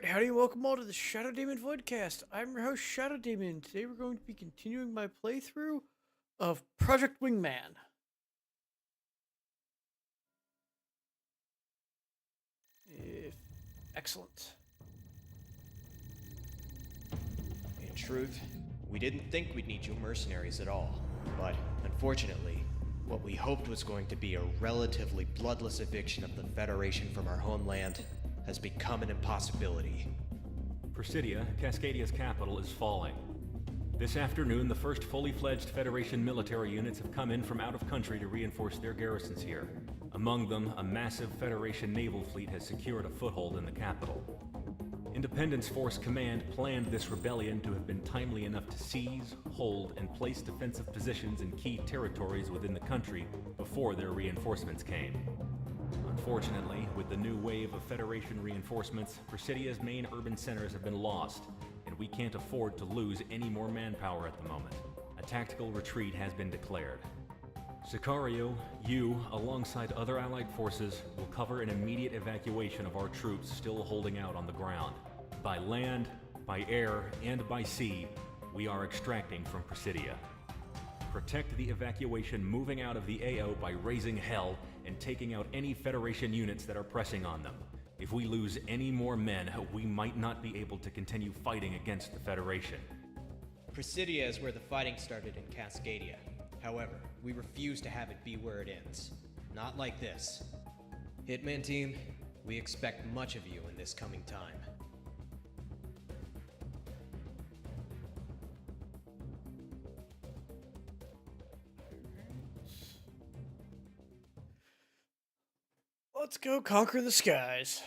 Alright, howdy and welcome all to the Shadow Demon Voidcast. I'm your host, Shadow Demon. Today we're going to be continuing my playthrough of Project Wingman. Excellent. In truth, we didn't think we'd need you mercenaries at all. But, unfortunately, what we hoped was going to be a relatively bloodless eviction of the Federation from our homeland has become an impossibility. Presidia, Cascadia's capital, is falling. This afternoon, the first fully fledged Federation military units have come in from out of country to reinforce their garrisons here. Among them, a massive Federation naval fleet has secured a foothold in the capital. Independence Force Command planned this rebellion to have been timely enough to seize, hold, and place defensive positions in key territories within the country before their reinforcements came. Unfortunately, with the new wave of Federation reinforcements, Presidia's main urban centers have been lost, and we can't afford to lose any more manpower at the moment. A tactical retreat has been declared. Sicario, you, alongside other allied forces, will cover an immediate evacuation of our troops still holding out on the ground. By land, by air, and by sea, we are extracting from Presidia. Protect the evacuation moving out of the AO by raising hell and taking out any Federation units that are pressing on them. If we lose any more men, we might not be able to continue fighting against the Federation. Presidia is where the fighting started in Cascadia. However, we refuse to have it be where it ends. Not like this. Hitman team, we expect much of you in this coming time. Let's go conquer the skies.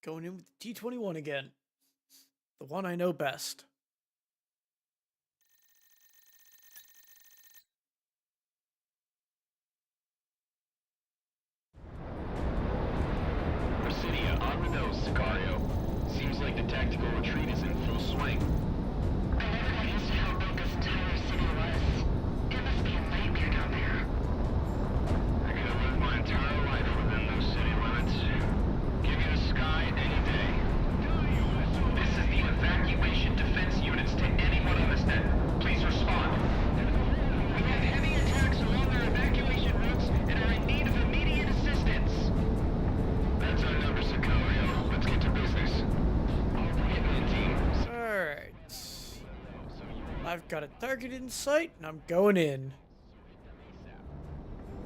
Going in with the T-21 again. The one I know best. Presidia, on the nose, Sicario. Seems like the tactical retreat is in full swing. I never got used to how big this entire city was. It must be a nightmare down there. I could have lived my entire life within those city limits. Give you the sky any day. This is the evacuation defense units to anyone on this net. Please respond. We have heavy attacks along our evacuation routes and are in need of immediate assistance. That's our number, Sicario. Let's get to business. Hitman team. Alright. I've got a target in sight, and I'm going in.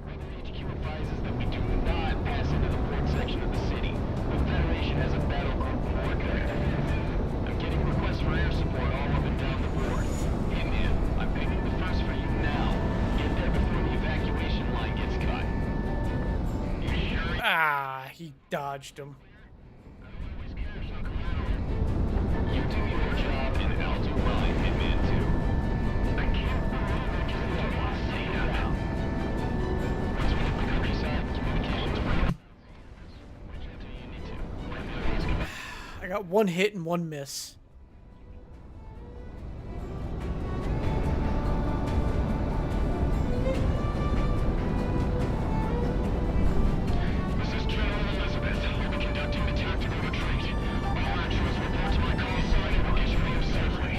HQ advises that we do not pass into the port section of the city. The Federation has a battle group port there. I'm getting requests for air support all up and down the board. Hitman, I'm picking the first for you now. Get there before the evacuation line gets cut. You sure? Ah, he dodged him. You do your job and I'll do mine, Hitman 2. I can't believe I just don't want to say that now. Once we hit the countryside, communications break. Which enter you need to. When the others come back. I got one hit and one miss. This is General Elizabeth. We'll be conducting the tactical retreat. All actions report to my call sign and we'll get you in safely.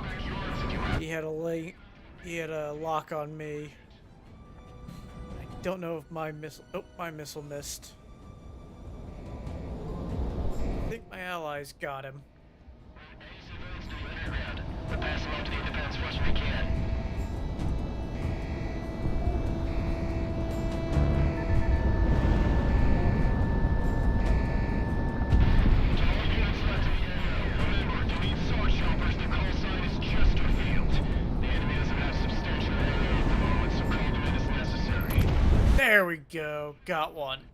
Backyards if you have. He had a lock on me. I don't know if my missile... Oh, my missile missed. I think my allies got him. Any civilians know the area. We'll pass them up to the independence force we can. To all units left in the area, remember, to meet sword choppers, the call sign is Chesterfield. The enemy doesn't have substantial area at the moment, so call them in as necessary. There we go. Got one.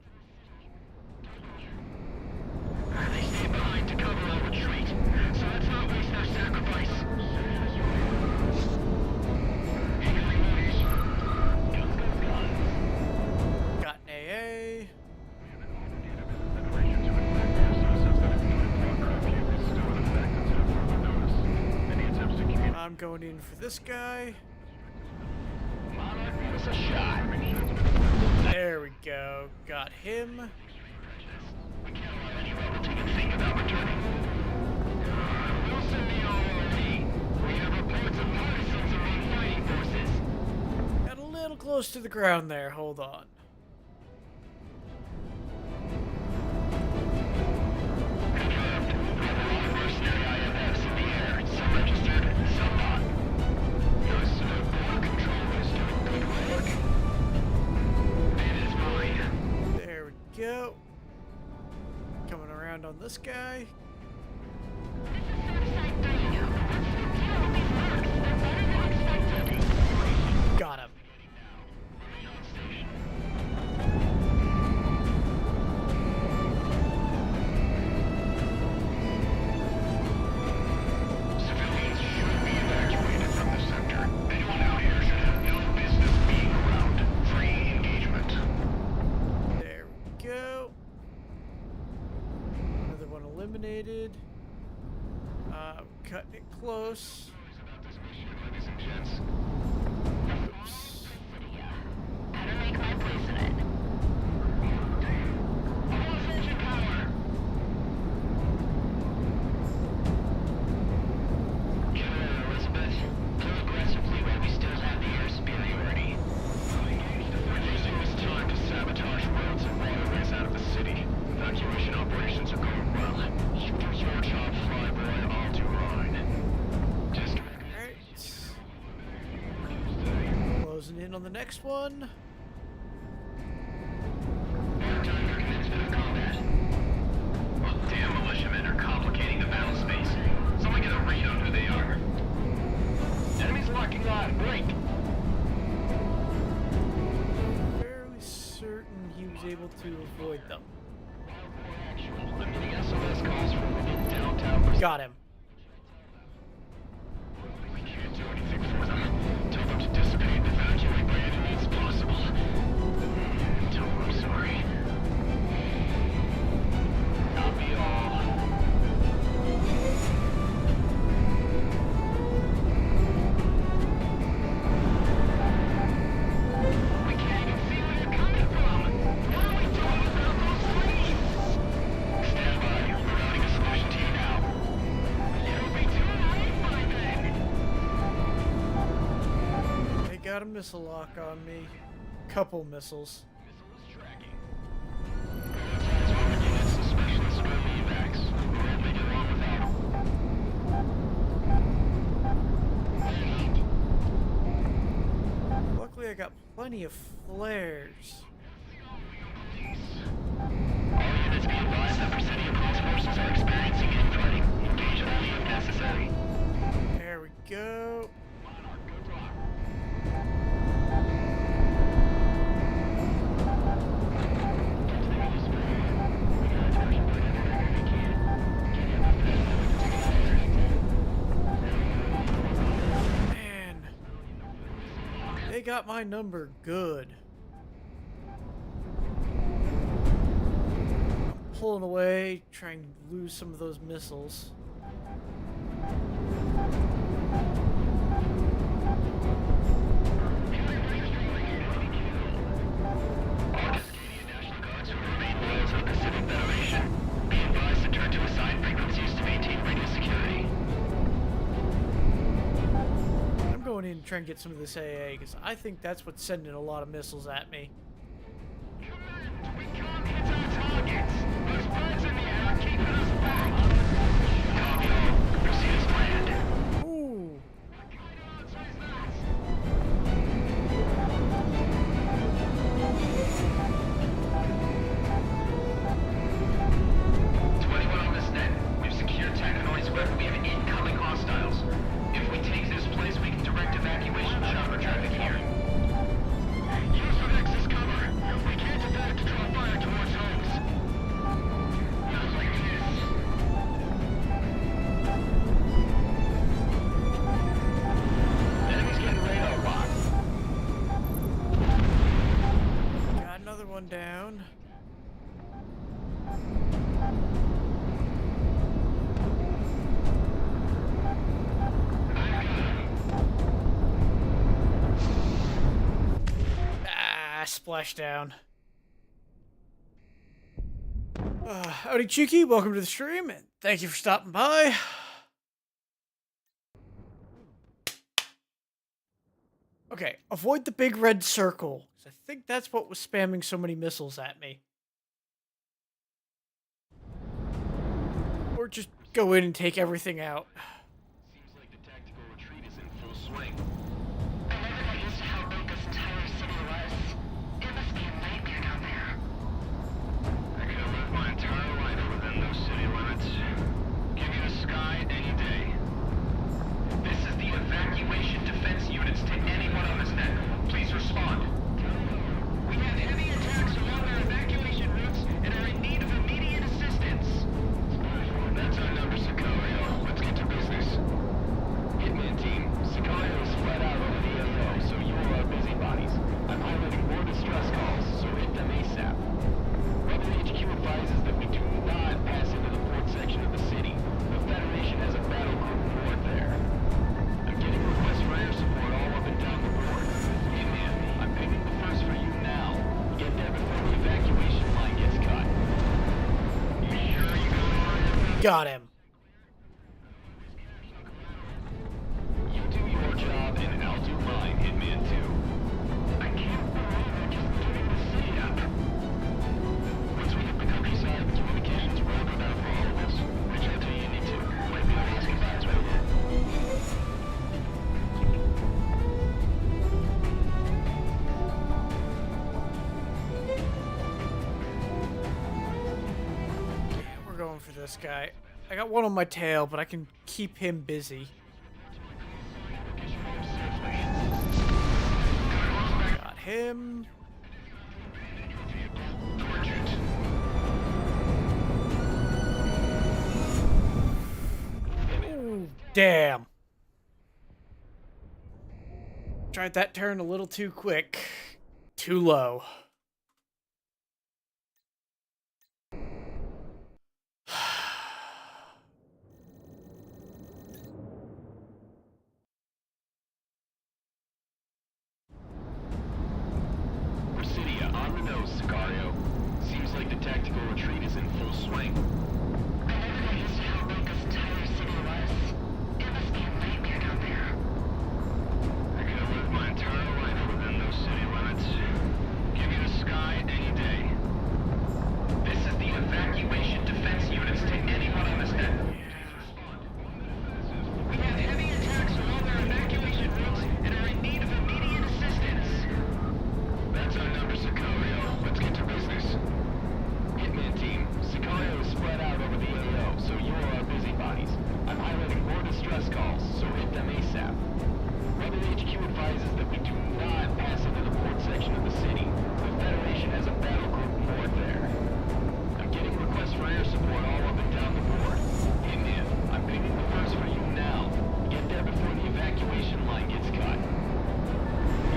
They stay behind to cover our retreat, so let's not waste their sacrifice. Incoming going in for this guy. Monarch, give us a shot. There we go. Got him. We can't allow any rebel to even think about returning. Wilson, the OLD. We have reports of partisans among fighting forces. Got a little close to the ground there. Hold on. Confirmed. We have a lot of mercenary IFFs in the air. Some registered, some not. Your border control is doing good work. It is mine. There we go. Coming around on this guy. Suicide 3. What's the deal with these marks? They're better than expected. Got him. Remain on station. Civilians should be evacuated from the sector. Anyone out here should have no business being around. Free engagement. There we go. Another one eliminated. Cutting it close. About this mission, ladies and gents. Oops. Better make my place in it. Almost engine power. Killer Elizabeth, kill aggressively while we still have the air superiority. We're using this time to sabotage roads and waterways out of the city. Evacuation operations are going well. You do your job, Flyboy. I'll do mine. Alright. Closing in on the next one. Time for commencement of combat. Well, damn militiamen are complicating the battle space. Someone get a read on who they are. Enemies locking on. Break. Fairly certain he was able to avoid them. I'm getting SOS calls from within downtown. Got him. We can't do anything for them. Tell them to dissipate and evacuate by any means possible. Tell them I'm sorry. Copy all. We can't even see where you're coming from. What are we doing without those trees? Stand by. We're routing a solution to you now. It'll be too late by then. They got a missile lock on me. Couple missiles. Missile is tracking. Prioritize movement units to specialist early evacs. We won't make it long without them. Luckily, I got plenty of flares. All units be advised that Presidio Police forces are experiencing infighting. Engage only if necessary. There we go. Monarch, good rock. Man. They got my number good. I'm pulling away, trying to lose some of those missiles. Cascadia National Guards who remain loyal to the Pacific Federation. Be advised to turn to assigned frequencies to maintain radio security. I'm going in to try and get some of this AA because I think that's what's sending a lot of missiles at me. Command, we can't hit our targets. Those birds in the air are keeping us back. Copy all. Proceed as planned. Ooh. What kind of answer is that? On this net. We've secured Technoid Square. We have incoming hostiles. If we take this place, we can direct evacuation chopper traffic here. Use the Vex as cover. We can't afford to draw fire towards homes. Not like this. Enemies getting radar locked. Got another one down. splashdown. Howdy, Cheeky. Welcome to the stream, and thank you for stopping by. Okay, avoid the big red circle. 'Cause I think that's what was spamming so many missiles at me. Or just go in and take everything out. Seems like the tactical retreat is in full swing. I never got used to how big this entire city was. It must be a nightmare down there. I could have lived my entire life within those city limits. Give you the sky any day. This is the evacuation defense units to anyone on this net. Please respond. We have heavy attacks along our evacuation routes and are in need of immediate assistance. That's our number, Sicario. Let's get to business. Hitman team, Sicario is spread out over the AO, so you are our busybodies. I'm highlighting more distress calls, so hit them ASAP. Rebel HQ advises that we do not pass into the port section of the city. The Federation has a battle group moored there. I'm getting requests for air support all up and down the board. Hitman, I'm picking the first for you now. Get there before the evacuation line gets cut. You sure you got Got him. You do your job and I'll do mine, Hitman 2. I can't believe we're just giving the city up. Once we hit the countryside, communications will go down for all of us. Reach out to you need to. Might be able to get back to it. We're going for this guy. I got one on my tail, but I can keep him busy. Got him. Ooh, damn. Tried that turn a little too quick. Too low. Presidia, on the nose, Sicario. Seems like the tactical retreat is in full swing. I never got used to how big this entire city was. It must be a nightmare down there. I could have lived my entire life within those city limits. Give you the sky any day. This is the evacuation defense units to anyone on this net. We have heavy attacks along our evacuation routes and are in need of immediate assistance. That's our number, Sicario. Let's get to business. Hitman team, Sicario is spread out over the AO, so you are our busybodies. I'm highlighting more distress calls, so hit them ASAP. Rebel HQ advises that we do not pass into the port section of the city. The Federation has a battle group moored there. I'm getting requests for air support all up and down the board. Hitman, I'm picking the first for you now. Get there before the evacuation line gets cut.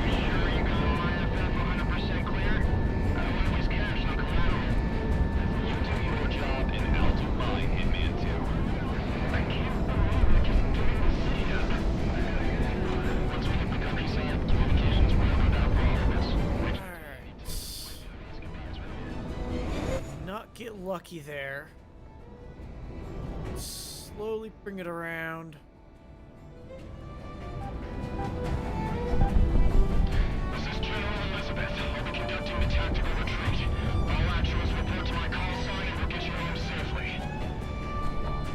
You sure you got all IFF 100% clear? I don't want to waste cash on collateral. You do your job and I'll do mine, Hitman 2. I can't believe we're just giving the city up. Once we hit the countryside, communications will go down for all of us. Alright. Not get lucky there. Slowly bring it around. This is General Elizabeth. I'll be conducting the tactical retreat. All actuals report to my call sign and we'll get you home safely.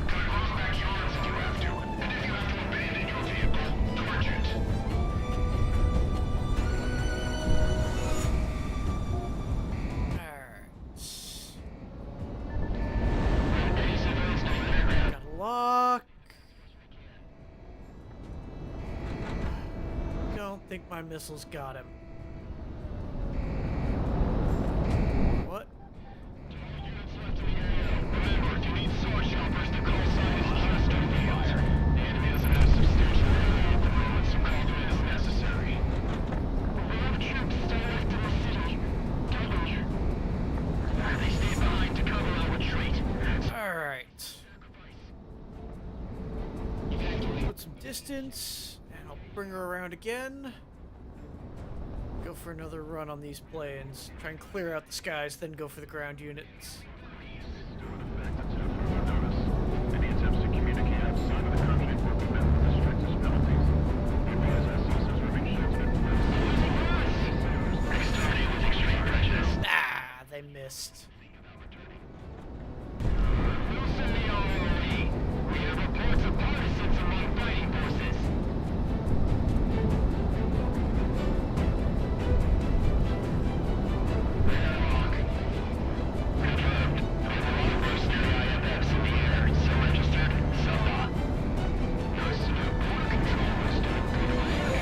Cut off backyards if you have to, and if you have to abandon your vehicle, torch it. Alright. Any civilians to the area? Got a lock. Don't think my missiles got him. What? Units left in the area. Remember, if you need sword choppers, the call sign is just over the fire. The enemy doesn't have substantial area at the moment, so call to it as necessary. We have troops still left in the city. Don't we? They stay behind to cover our retreat. Alright. Put some distance, and I'll bring her around again. Go for another run on these planes. Try and clear out the skies, then go for the ground units. Any attempts to communicate outside of the country will be met with the strictest penalties. Advise SS's moving ships that Exterminated with extreme prejudice. Ah, they missed. Wilson the OLE. We have reports of partisans among fighting forces. Airlock. Confirmed. Overall mercenary IFFs in the air. Some registered, some not. Notice no border control was doing good fire.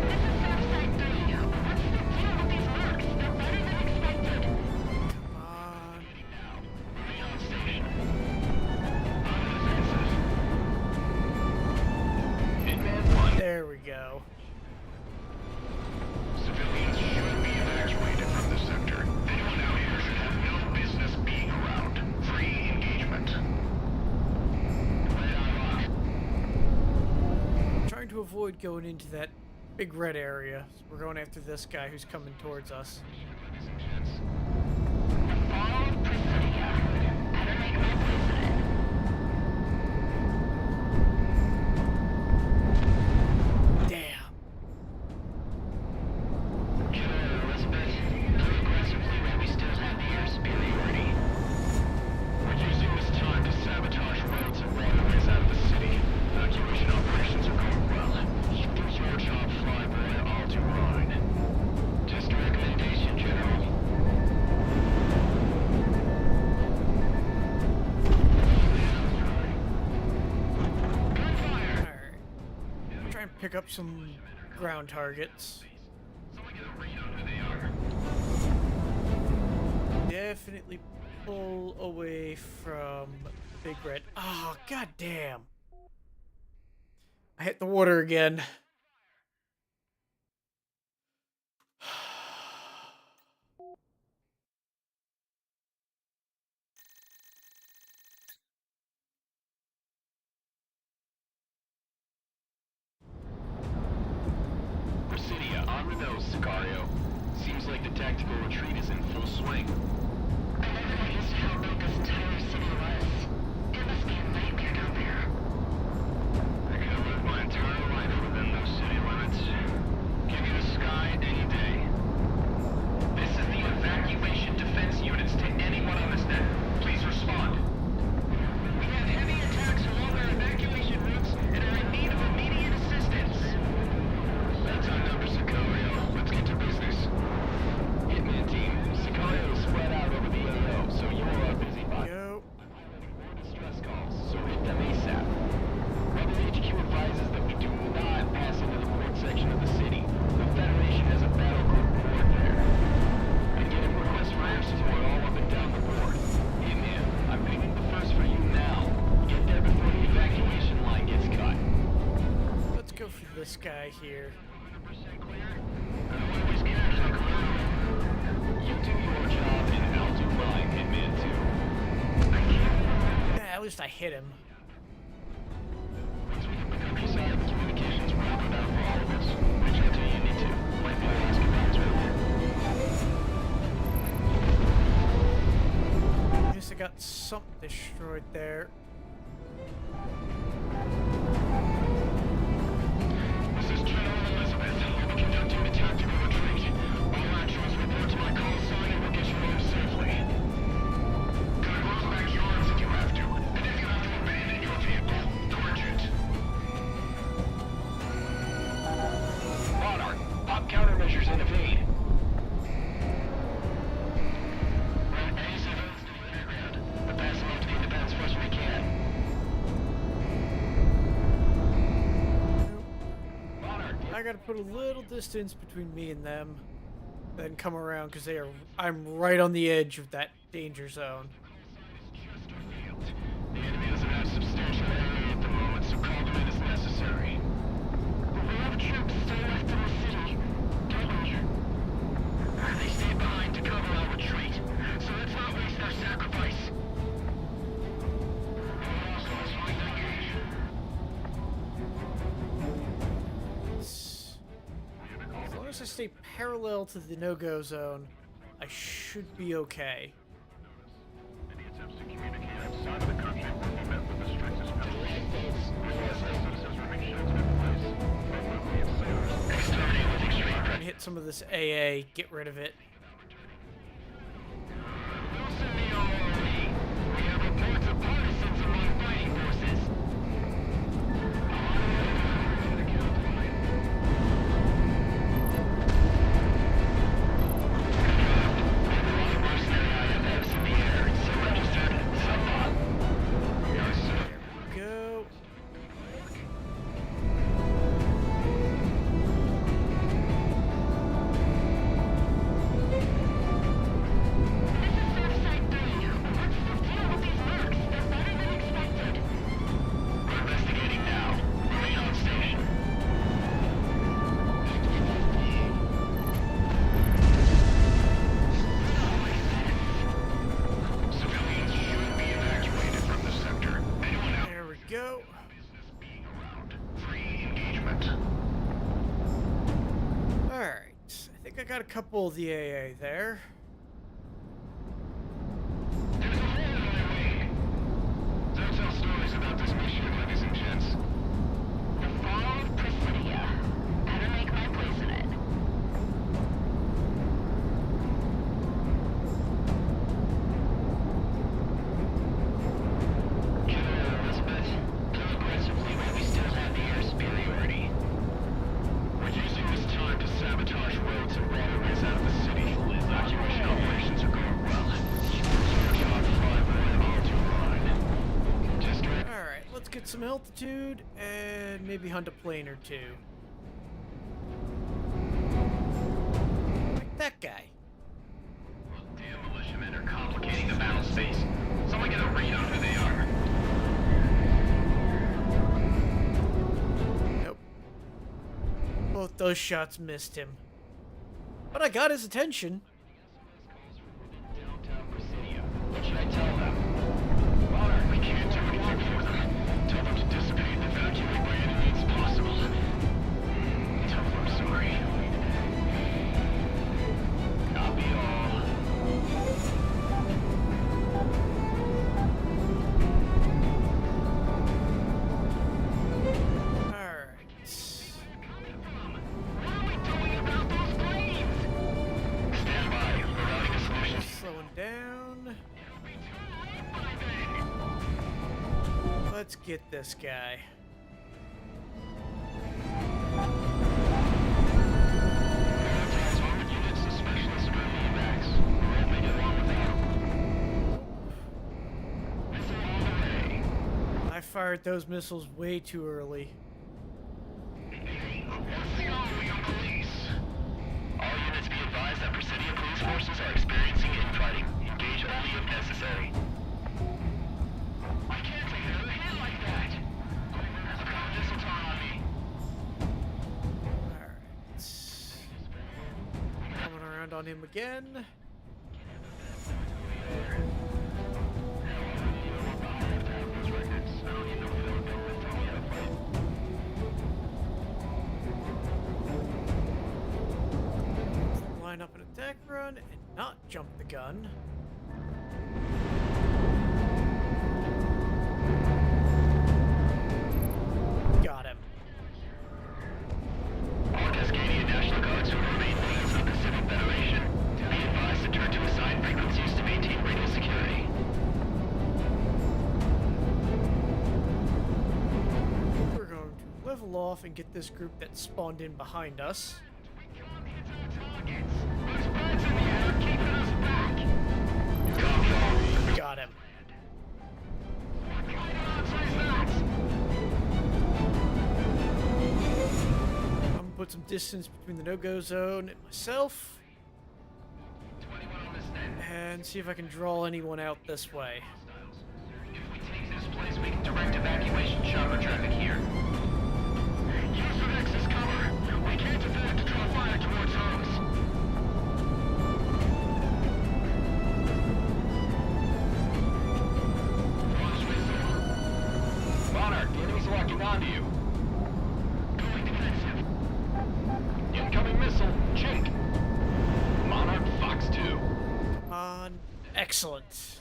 This is Southside 3. What's the deal with these mercs? They're better than expected. Come on. Remain on station. Hitman 1. There we go. Civilians should be evacuated from this sector. Anyone out here should have no business being around. Free engagement. Radar lock. Trying to avoid going into that big red area. So we're going after this guy who's coming towards us. The fall of Presidia. Better make my place in it. Damn. Killer Elizabeth. Play aggressively while we still have the air superiority. We're using this time to sabotage roads and waterways out of the city. Evacuation operations are going well. It's your job, flyboy. I'll do mine. Just a recommendation, General. Gunfire! Alright. Try and pick up some ground targets. Someone get a read on who they are. Definitely pull away from Big Red. Oh, god damn. I hit the water again. Presidia, on the nose, Sicario. Seems like the tactical retreat is in full swing. I never noticed how big this entire city was. It must be a nightmare down there. I could have lived my entire life within those city limits. Give me the sky any day. This is the evacuation defense units to anyone on this net. Please respond. We have heavy attacks along our evacuation routes and are in need of immediate assistance. That's our number, Sicario. Let's get to business. Hitman team, Sicario is spread out over the AO, so you are our busy body. Go. More distress calls, so hit them ASAP. Rebel HQ advises that we do not pass into the port section of the city. The Federation has a battle group port there. I'm getting requests for air support all up and down the board. Hitman, I'm pinging the first for you now. Get there before the evacuation line gets cut. Let's go for this guy here. 100% clear? Always care, Sicario. You do your job and I'll do mine, Hitman 2. Yeah, at least I hit him. Once we hit the countryside, communications will go down for all of us. Reach out to you need to. Might be a last commands right Guess I got something destroyed there. This is General Elizabeth. I'll be conducting the tactical retreat. All actions report to my call sign and we'll get you home safely. Gonna close backyards if you have to. And if you have to abandon your vehicle, torch it. Monarch, pop countermeasures and evade. Any civilians to the underground, but pass them up to the independents first when we can. Monarch, I gotta put a little distance between me and them, then come around because they are. I'm right on the edge of that danger zone. Chesterfield. The enemy doesn't have substantial area at the moment, so call them in as necessary. We have troops still left in the city, don't we? They stayed behind to cover our retreat, so let's not waste their sacrifice. long as I stay parallel to the no-go zone, I should be okay. Any attempts to communicate outside of the country will be met with the strictest penalties. Citizens remain in place. Locally and sailors. Exterminate with extreme I'm gonna hit some of this AA, get rid of it. Loosen the ROE. We have reports of partisans among fighting forces. Go. Investigating now. Remain on station. Civilians should be evacuated from the sector. Anyone else There we go. business being around. Free engagement. Alright. I think I got a couple of the AA there. There's a hole in my wing. Don't tell stories about this mission, ladies and gents. The fall of Presidia. How to make my place in it. General Elizabeth, go aggressively while we still have the air superiority. We're using this time to sabotage roads and waterways out of the city. Evacuation operations are going well. Shot 5 and all to run. Just direct. Alright, let's get some altitude and maybe hunt a plane or two. Like that guy. Damn militiamen are complicating the battle space. Someone get a read on who they are. Nope. Both those shots missed him. But I got his attention. Downtown Presidia. What should I tell them? Monarch, we can't do anything for them. Tell them to dissipate and evacuate by any means possible. Tell them I'm sorry. Copy all. Alright. What are we doing about those planes? Stand by. We're routing a solution. Slowing down. Let's get this guy. Transformer units to specialist room evacs. We'll make it long without. Missile on the way. I fired those missiles way too early. What's the army of police? All units be advised that Presidia police forces are experiencing infighting. Engage only if necessary. I can't take another hit like that. Have a cover missile turn on me. Alright. Coming around on him again. Line up an attack run and not jump the gun. Got him. All Cascadia National Guards who remain members of the Civil Federation be advised to turn to assigned frequencies to maintain radio security. We're going to level off and get this group that spawned in behind us. Those birds in the air are keeping us back. Copy all. Got him. What kind of answer is that? I'm gonna put some distance between the no-go zone and myself. 21 on this net. And see if I can draw anyone out this way. If we take this place, we can direct evacuation chopper traffic here. Use of X as cover. We can't afford to draw fire towards homes. Launch missile. Monarch, the enemy's locking onto you. Going defensive. Incoming missile. Excellent.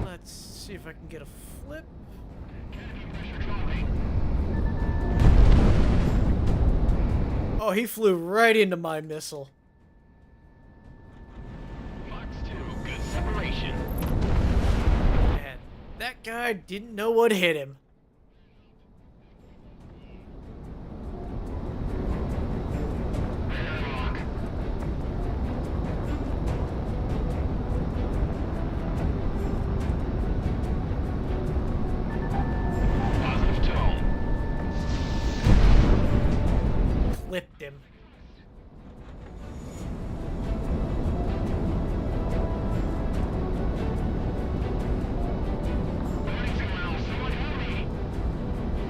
Let's see if I can get a flip. Oh, he flew right into my missile. Fox 2, good separation. And that guy didn't know what hit him. Lock. Positive tone. Clipped him. Warning signal, someone help me.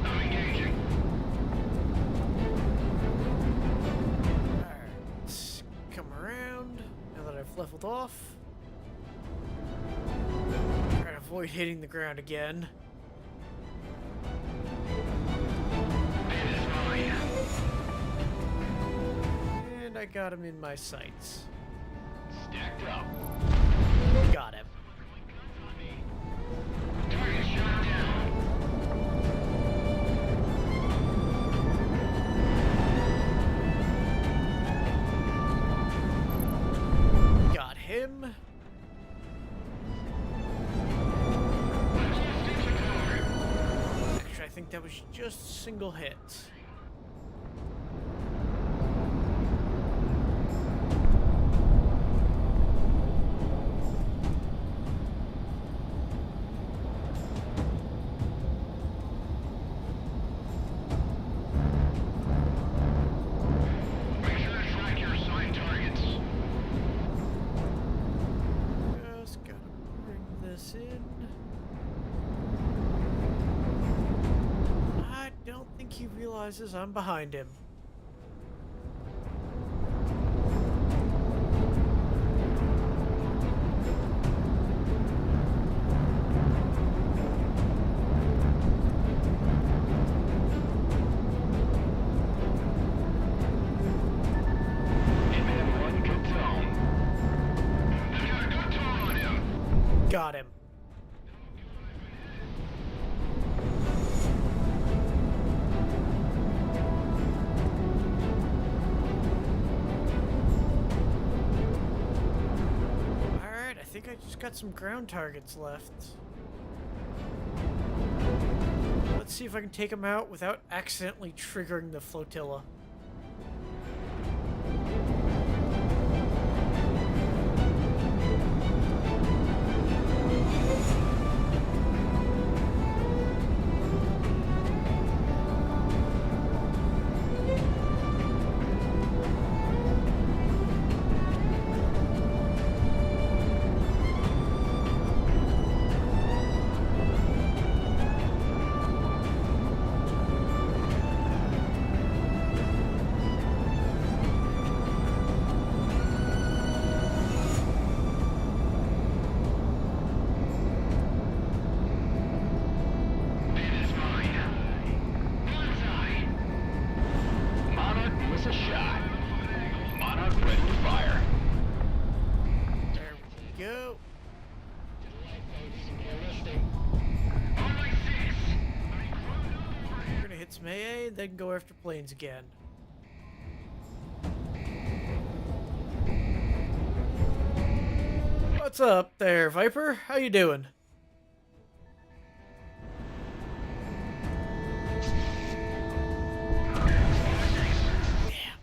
I'm engaging. Alright, let's come around now that I've leveled off. Try to avoid hitting the ground again. It is mine. And I got him in my sights. Stacked up. Got him. Target shot down. Got him. Actually, I think that was just a single hit. Make sure to track your assigned targets. Just gotta bring this in. I don't think he realizes I'm behind him. Hitman 1, good tone. I've got a good tone on him. Got him. Alright, I think I just got some ground targets left. Let's see if I can take them out without accidentally triggering the flotilla. It is mine. Bullseye. Monarch miss a shot. Monarch ready to fire. There we go. On my six. We're gonna hit some AA, then go after planes again. What's up there, Viper? How you doing? Yeah.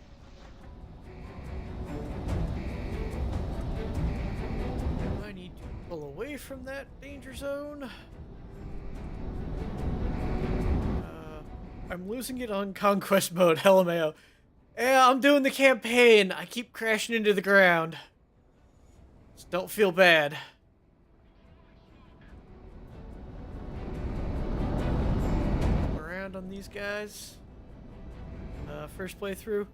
I need to pull away from that danger zone. I'm losing it on conquest mode, LMAO. Yeah, I'm doing the campaign. I keep crashing into the ground. Just don't feel bad. Around on these guys. First playthrough.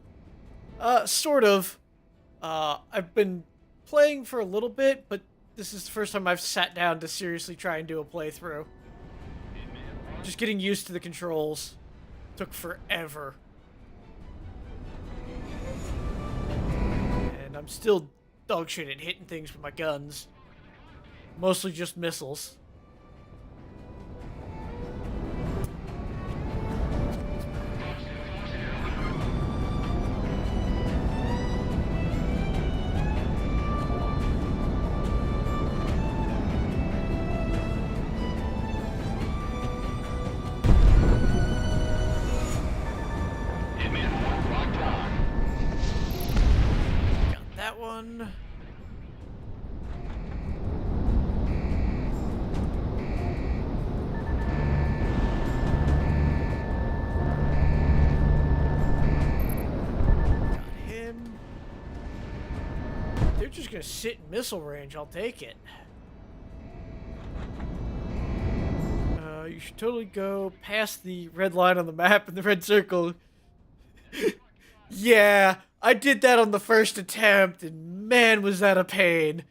Sort of. I've been playing for a little bit, but this is the first time I've sat down to seriously try and do a playthrough. Just getting used to the controls. Took forever. And I'm still dog shit at hitting things with my guns. Mostly just missiles. Hitman 1 locked on. Got that one. Got him. They're just gonna sit in missile range. I'll take it. You should totally go past the red line on the map and the red circle. Yeah, I did that on the first attempt, and man, was that a pain.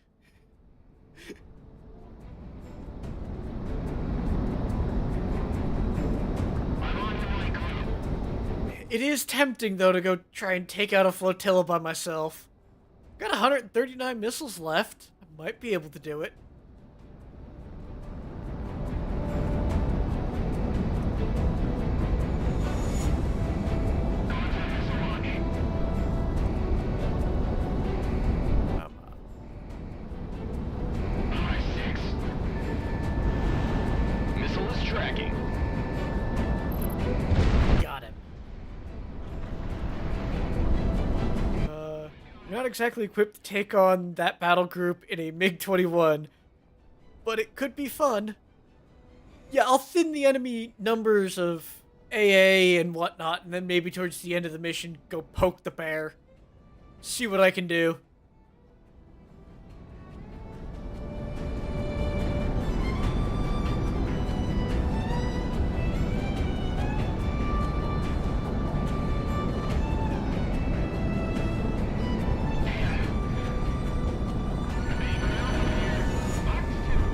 I'm on your way, Clue. It is tempting, though, to go try and take out a flotilla by myself. Got 139 missiles left. I might be able to do it. I-6. Missile is tracking. Got him. You're not exactly equipped to take on that battle group in a MiG-21, but it could be fun. Yeah, I'll thin the enemy numbers of AA and whatnot, and then maybe towards the end of the mission, go poke the bear. See what I can do.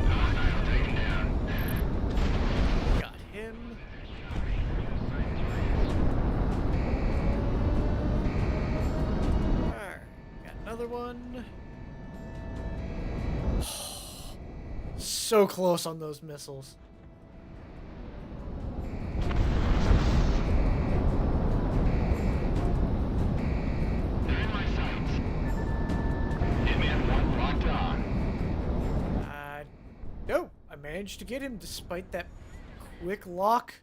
Hostile taken down. Got him. Alright, got another one. So close on those missiles. They're in my sights. Hitman 1 locked on. No, I managed to get him despite that quick lock.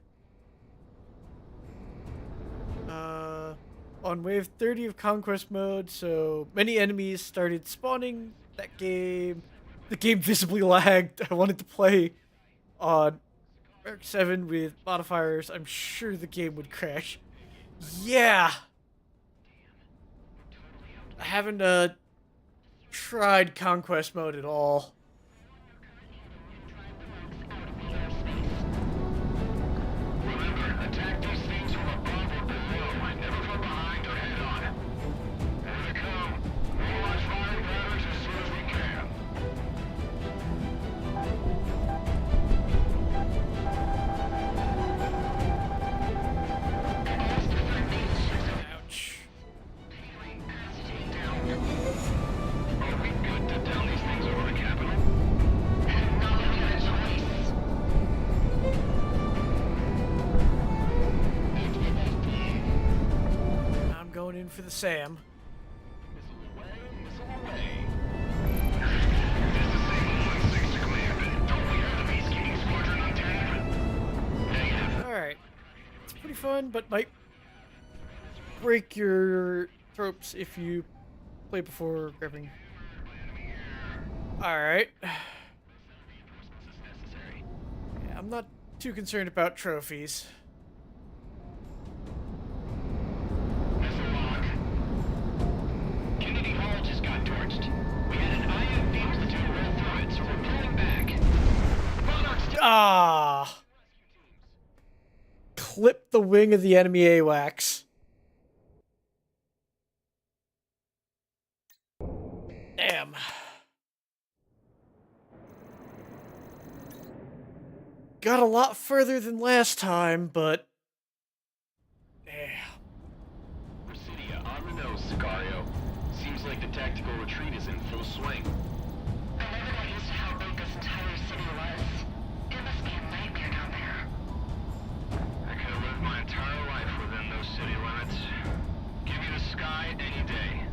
On wave 30 of conquest mode, so many enemies started spawning. That game, the game visibly lagged. I wanted to play on Merc 7 with modifiers. I'm sure the game would crash. Yeah! I haven't tried conquest mode at all. Remember, attack these things from above or below, never from behind or head on. As they come, we'll launch fire patterns as soon as we can. Ouch. Are we good to down these things over the Capitol? I'm going in for the Sam. Missile away. This is Signal 1-6 to Command. Don't we have the Peacekeeping Squadron on tap? Negative. Alright. It's pretty fun, but might break your tropes if you play before grabbing. Alright. Yeah, I'm not too concerned about trophies. Missile lock. Kennedy Hall just got torched. We had an IFV platoon roll through it, so we're pulling back. Monarch's still Ah! Clip the wing of the enemy AWACS. Damn. Got a lot further than last time, but Sicario. Seems like the tactical retreat is in full swing. I never got used to how big this entire city was. It must be a nightmare down there. I could have lived my entire life within those city limits. Give me the sky any day.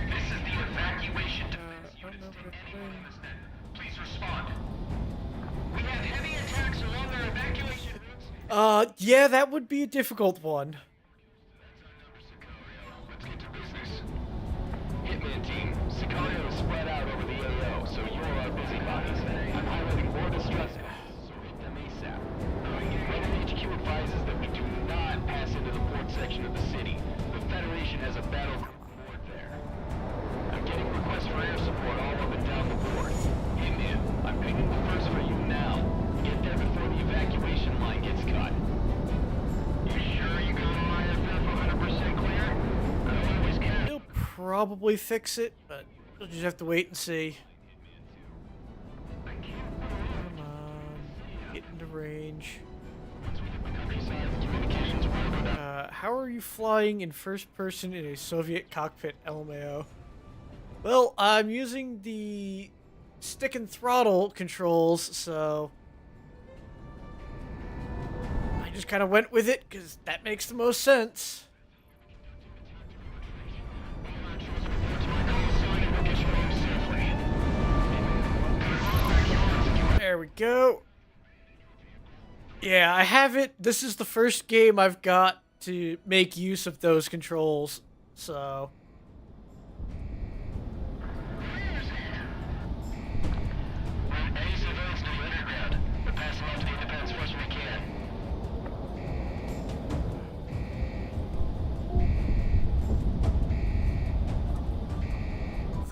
This is the evacuation defense I don't units know to if I anyone can- on this net. Please respond. We have heavy attacks along our evacuation routes. Yeah, that would be a difficult one. Let's get to business. Hitman team, Sicario is spread out over the AO, so you're our busybodies. I'm highlighting more distress calls, so hit them ASAP. Raven HQ advises that we do not pass into the port section of the city. The Federation has a battle board there. I'm getting requests for air support all up and down the board. Hitman, I'm pinging the first for you now. Get there before the evacuation line gets cut. You sure you got IFF 100% clear? I don't always catch. He'll probably fix it, but you'll just have to wait and see. Come on. Get into range. How are you flying in first person in a Soviet cockpit, LMAO? Well, I'm using the stick and throttle controls, so I just kind of went with it because that makes the most sense. There we go. Yeah, I have it. This is the first game I've got to make use of those controls, so Any civilians to the underground. We're passing on to the independence first we can.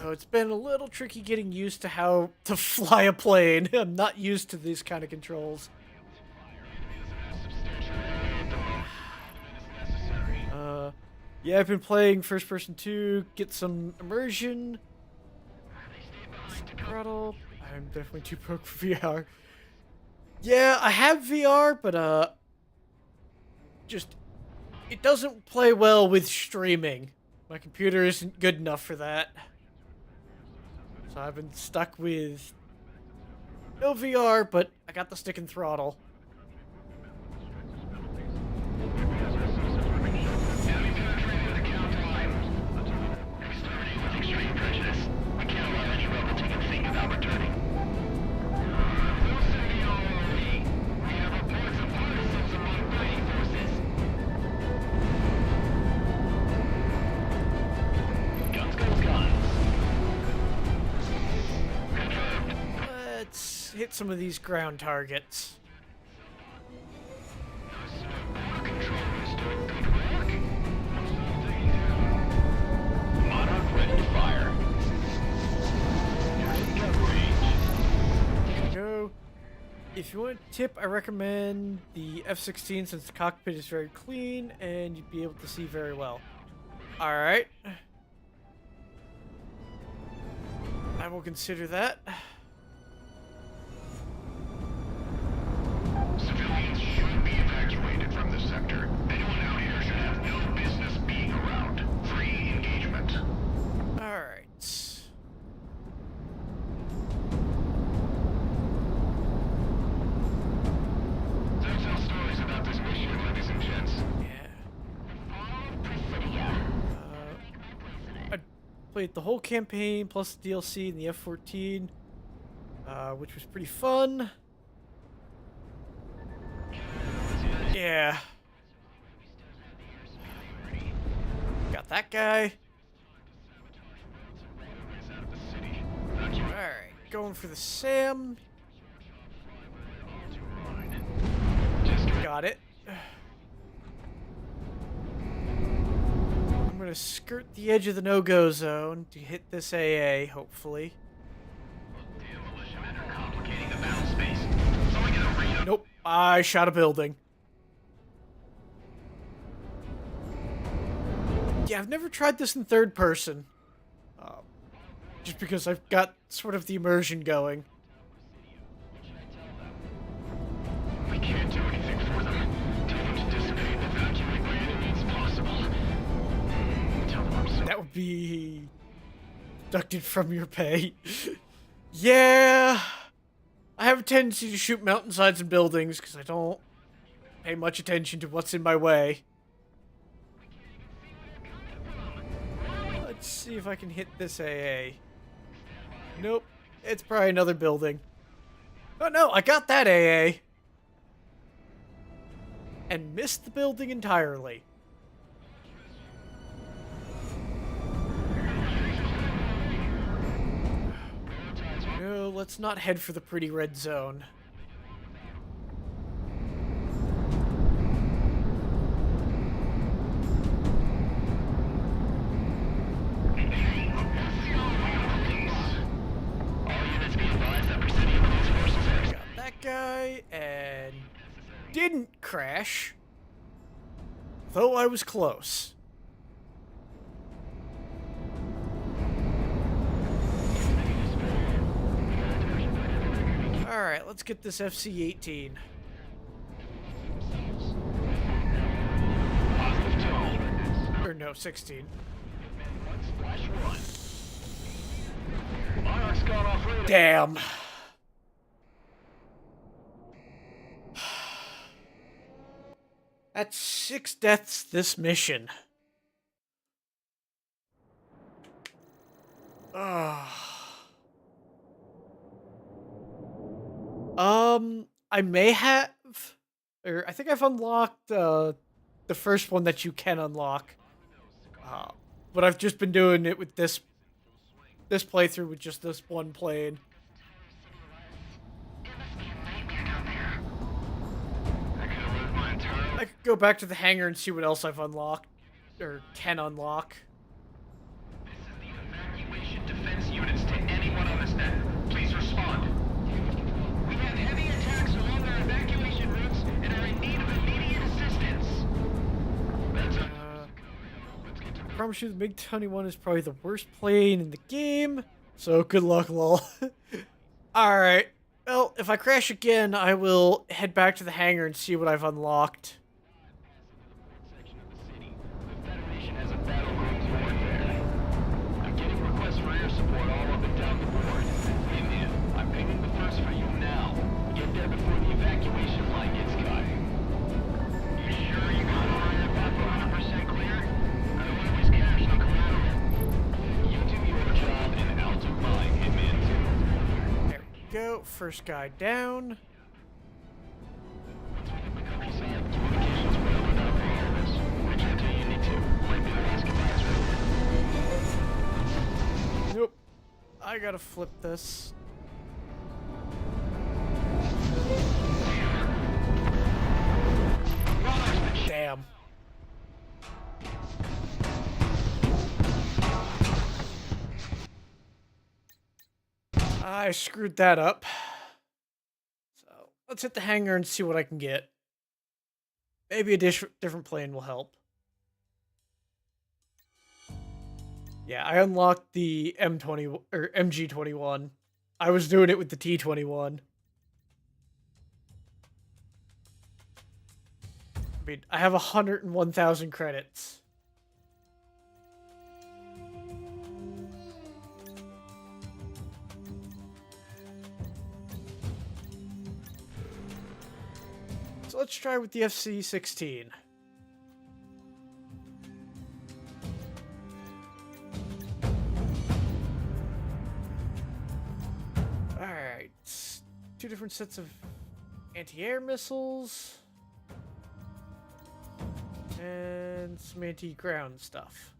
though it's been a little tricky getting used to how to fly a plane. I'm not used to these kind of controls. Yeah, I've been playing First Person 2, get some immersion. Throttle. I'm definitely too broke for VR. Yeah, I have VR, but just it doesn't play well with streaming. My computer isn't good enough for that. So I've been stuck with no VR, but I got the stick and throttle. Enemy penetrated the counter line. Exterminating with extreme prejudice. We can't allow any rebel to even think about returning. Those in the ROV. We have reports of partisans among fighting forces. Guns, guns, guns. Confirmed. Let's hit some of these ground targets. Border control is doing good work. Monarch ready to fire. Got range. There we go. If you want a tip, I recommend the F-16 since the cockpit is very clean and you'd be able to see very well. Alright. I will consider that. Civilians should be evacuated from this sector. Anyone out here should have no business being around. Free engagement. Alright. Don't tell stories about this mission, ladies and gents. Yeah. Presidia. I played the whole campaign plus the DLC and the F-14, which was pretty fun. Yeah. Got that guy. Alright, going for the SAM. Got it. I'm gonna skirt the edge of the no-go zone to hit this AA, hopefully. Militiamen are complicating the battle space. Someone get a read on. Nope, I shot a building. Yeah, I've never tried this in third person. Just because I've got sort of the immersion going. We can't do anything for them. Tell them to dissipate and evacuate by any means possible. Tell be deducted from your pay. Yeah, I have a tendency to shoot mountainsides and buildings because I don't pay much attention to what's in my way. Let's see if I can hit this AA. Nope, it's probably another building. Oh no, I got that AA! And missed the building entirely. No, let's not head for the pretty red zone. Got that guy, and didn't crash. Though I was close. Alright, let's get this FC-18. Or no, 16. Damn. That's 6 deaths this mission. I may have, or I think I've unlocked the first one that you can unlock. But I've just been doing it with this playthrough with just this one plane. I could go back to the hangar and see what else I've unlocked, or can unlock. This is the evacuation defense units to anyone on this net. Please respond. We have heavy attacks along our evacuation routes and are in need of immediate assistance. That's I promise you the MiG-21 is probably the worst plane in the game, so good luck, lol. Alright, well, if I crash again, I will head back to the hangar and see what I've unlocked. The Federation has a battle ground warfare. I'm getting requests for air support all up and down the board. In. I'm pinging the first for you now. Get there before the evacuation line gets cut. You sure you got all your path 100% clear? I don't want to waste cash on collateral. You do your job and I'll do mine. Hitman 2. There we go, first guy down. Once we hit the countryside, communications will open up for all of us. Reach out to you need to. Might be the last goodbyes room. Nope. I gotta flip this. Damn. I screwed that up. So let's hit the hangar and see what I can get. Maybe a different plane will help. Yeah, I unlocked the M20 or MG21. I was doing it with the T21. I mean, I have 101,000 credits. So let's try with the FC-16. Alright. 2 different sets of anti-air missiles. And some anti-ground stuff.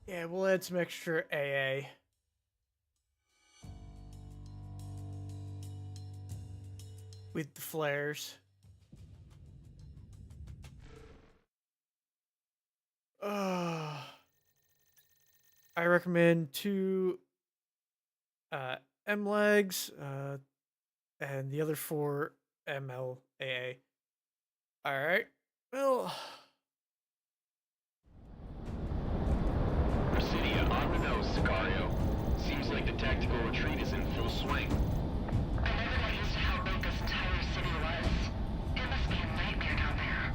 Yeah, we'll add some extra AA. with the flares. I recommend 2 MLAGs and the other 4 MLAA. Alright, well, Presidia, on the nose, Sicario. Seems like the tactical retreat is in full swing. I never got used to how big this entire city was. It must be a nightmare down there.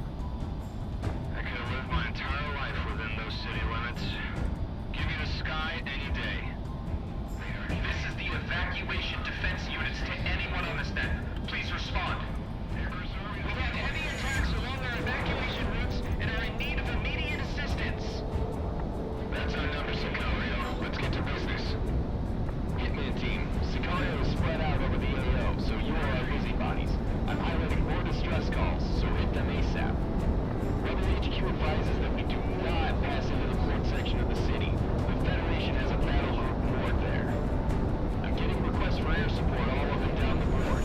I could have lived my entire life within those city limits. Give me the sky any day. This is the evacuation defense units to anyone on this net. Please respond. We have heavy attacks along our evacuation routes and are in need of immediate assistance. That's our number, Sicario. Let's get to business. Hitman team, Sicario is spread out over the AO, so you are our busybodies. I'm highlighting more distress calls, so hit them ASAP. Rebel HQ advises that we do not pass into the port section of the city. The Federation has a battle group moored there. I'm getting requests for air support all up and down the board.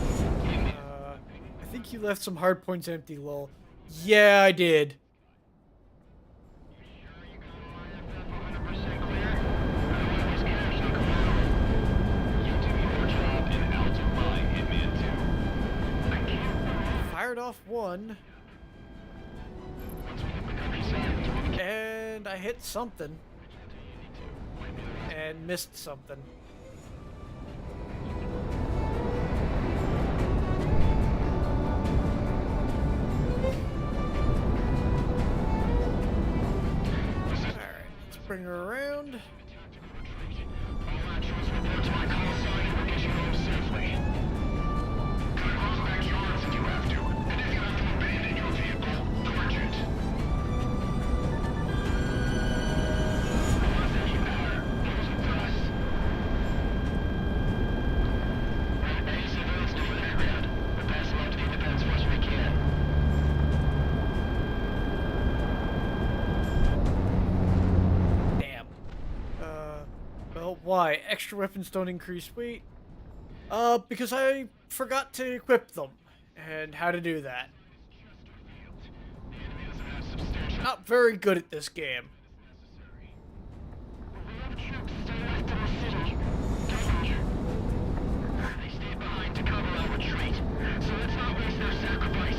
I think you left some hard points empty, lol. Yeah, I did. Fired off 1. And I hit something. And missed something. Alright, let's bring her around. Damn. Well, why? Extra weapons don't increase weight? Because I forgot to equip them. And how to do that. Not very good at this game. They stayed behind to cover our retreat, so let's not waste their sacrifice.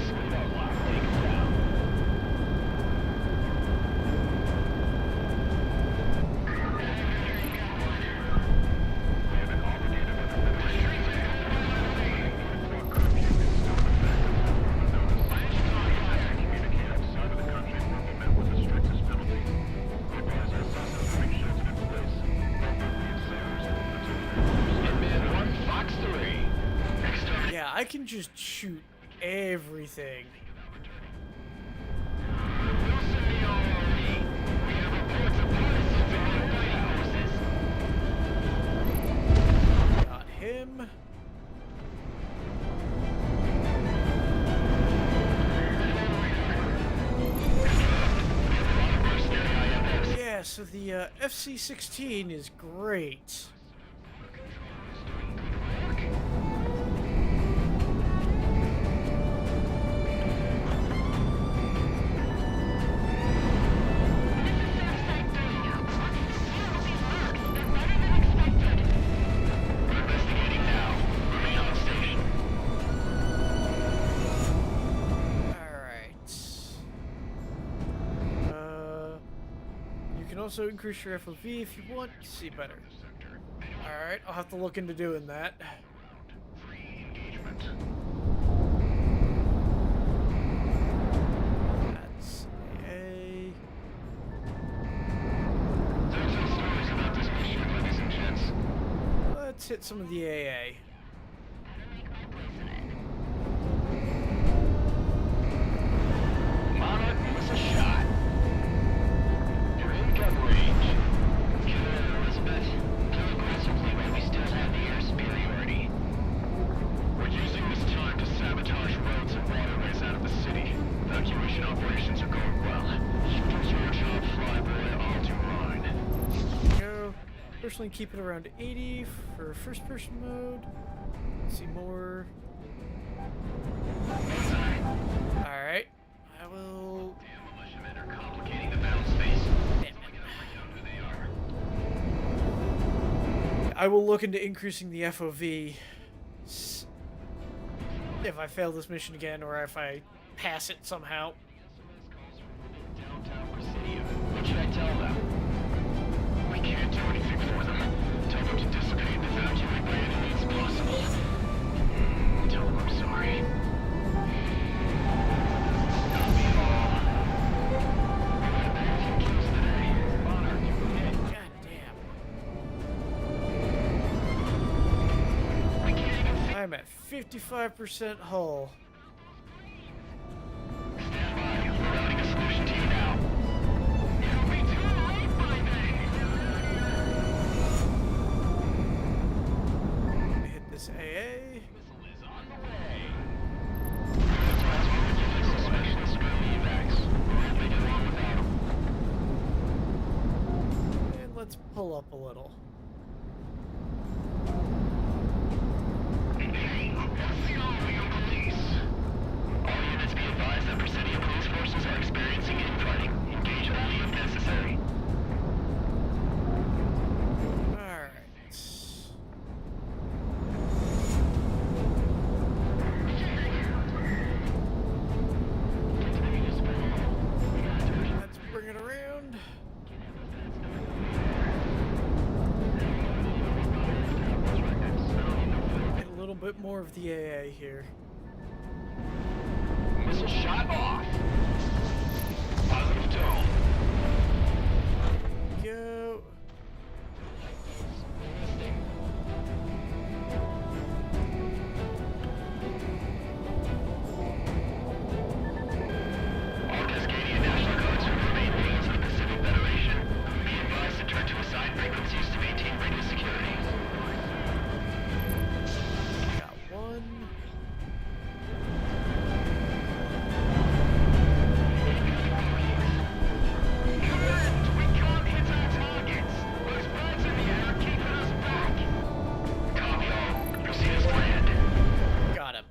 Yeah, I can just shoot everything. Got him. Yeah, so the FC-16 is great. Also increase your FOV if you want to see better. Alright, I'll have to look into doing that. That's A. Let's hit some of the AA. Monarch was a shot. You're in gun range. Killer Elizabeth, go aggressively when we still have the air superiority. We're using this time to sabotage roads and waterways out of the city. Evacuation operations are going well. Do your job, Flyboy. I'll do mine. Go. Personally, keep it around 80 for first-person mode. See more. I will look into increasing the FOV if I fail this mission again or if I pass it somehow. Downtown Presidio. What should I tell them? We can't do anything for them. Tell them to dissipate and evacuate by any means possible. Tell them I'm sorry. That'll be all. We've had a few kills today. Monarch, you okay? God damn. We can't even see. I'm at 55% hull. Stand by. We're routing a solution to you now. It'll be too late by then. Hit this AA. Missile is on the way. That's why it's moving you missile specialist from evacs. We're hoping to run without them. And let's pull up a little. Hey, what's the army of police? All units be advised that Presidio police forces are experiencing infighting. Engage only if necessary. Alright. Let's bring it around. Get a little bit more of the AA here. Missile shot off. Positive tone. Go. All Cascadia National Guards who remain beings of the Pacific Federation be advised to turn to assigned frequencies to maintain radio security. Got one. Command! We can't hit our targets! Those birds in the air are keeping us back! Copy all. Proceed as planned. Got him.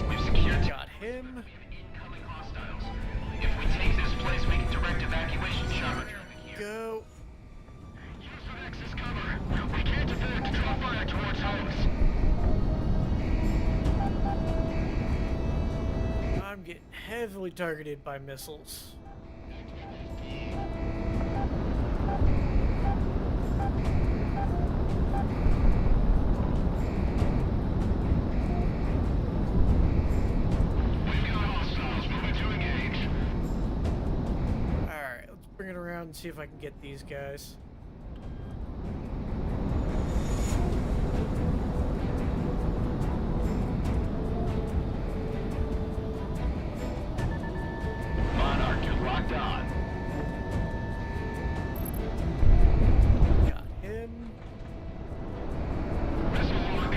We've secured got him. incoming hostiles. If we take this place, we can direct evacuation chopper traffic here. Go. Use of X as cover. We can't afford to draw fire towards homes. I'm getting heavily targeted by missiles. We've got hostiles moving to engage. Alright, let's bring it around and see if I can get these guys. Monarch, you're locked on. Got him. Missile lock.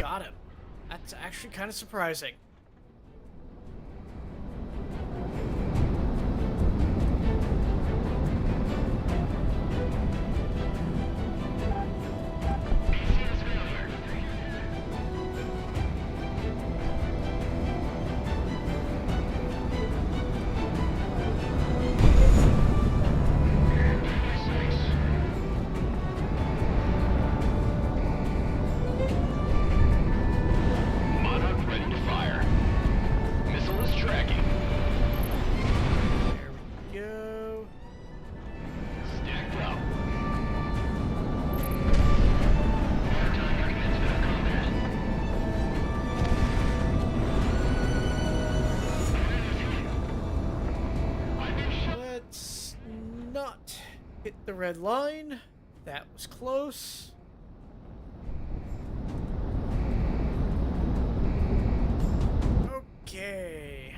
Got him. That's actually kind of surprising. BCS failure. Monarch ready to fire. Missile is tracking. There we go. Stacked up. Maritime recommends better combat. Let's not hit the red line. That was close. Okay.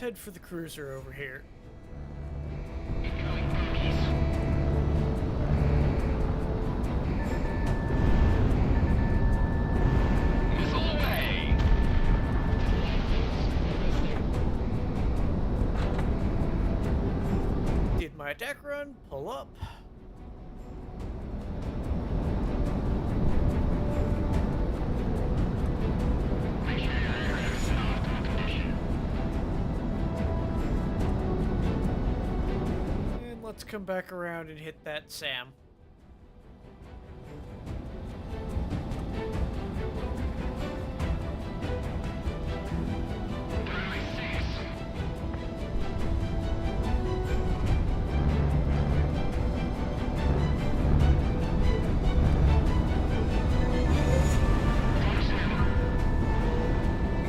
head for the cruiser over here. Incoming bogeys. Missile away! Did my attack run, pull up. And let's come back around and hit that SAM.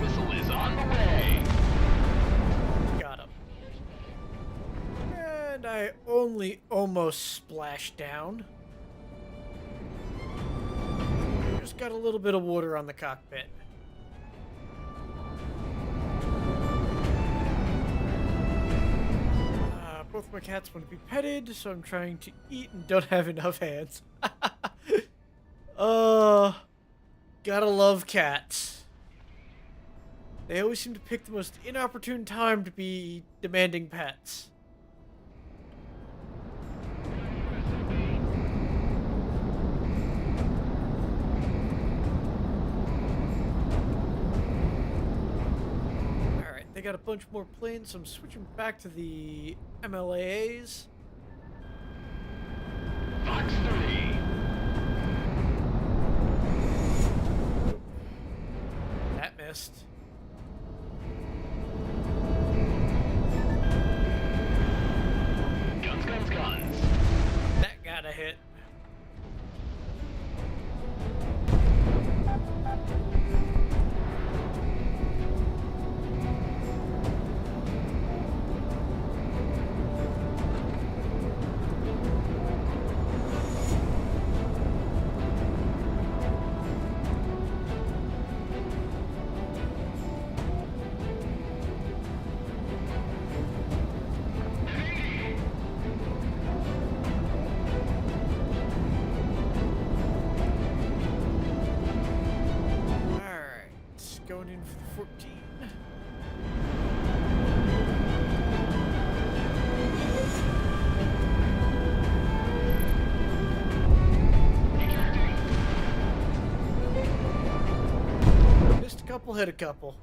Missile is on the way! Got him. And I only almost splashed down. Just got a little bit of water on the cockpit. Both my cats want to be petted, so I'm trying to eat and don't have enough hands. Gotta love cats. They always seem to pick the most inopportune time to be demanding pets. Alright, they got a bunch more planes, so I'm switching back to the MLAAs. Fox 3! That missed. Guns, guns, guns! That got a hit. Alright, going in for the 14. Missed a couple, hit a couple.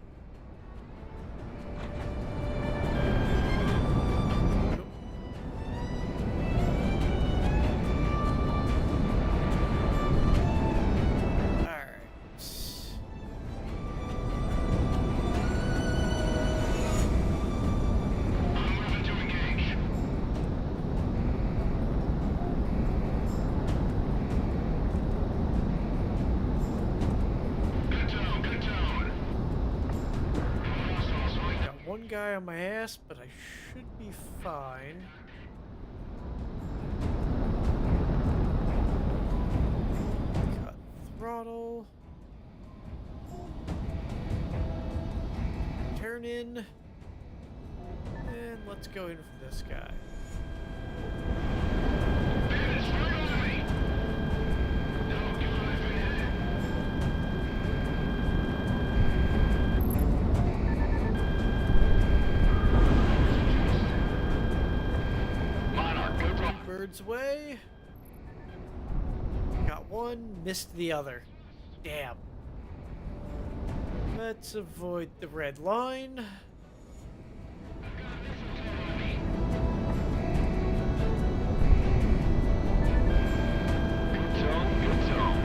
Alright. Moving to engage. Good tone, good tone. Got one guy on my ass, but I should be fine. Cut throttle. Turn in. And let's go in for this guy. Bandits, right on me! Oh, God, I've been hit. Monarch, good luck. Birds away. Got one, missed the other. Damn. Let's avoid the red line. Good tone, good tone.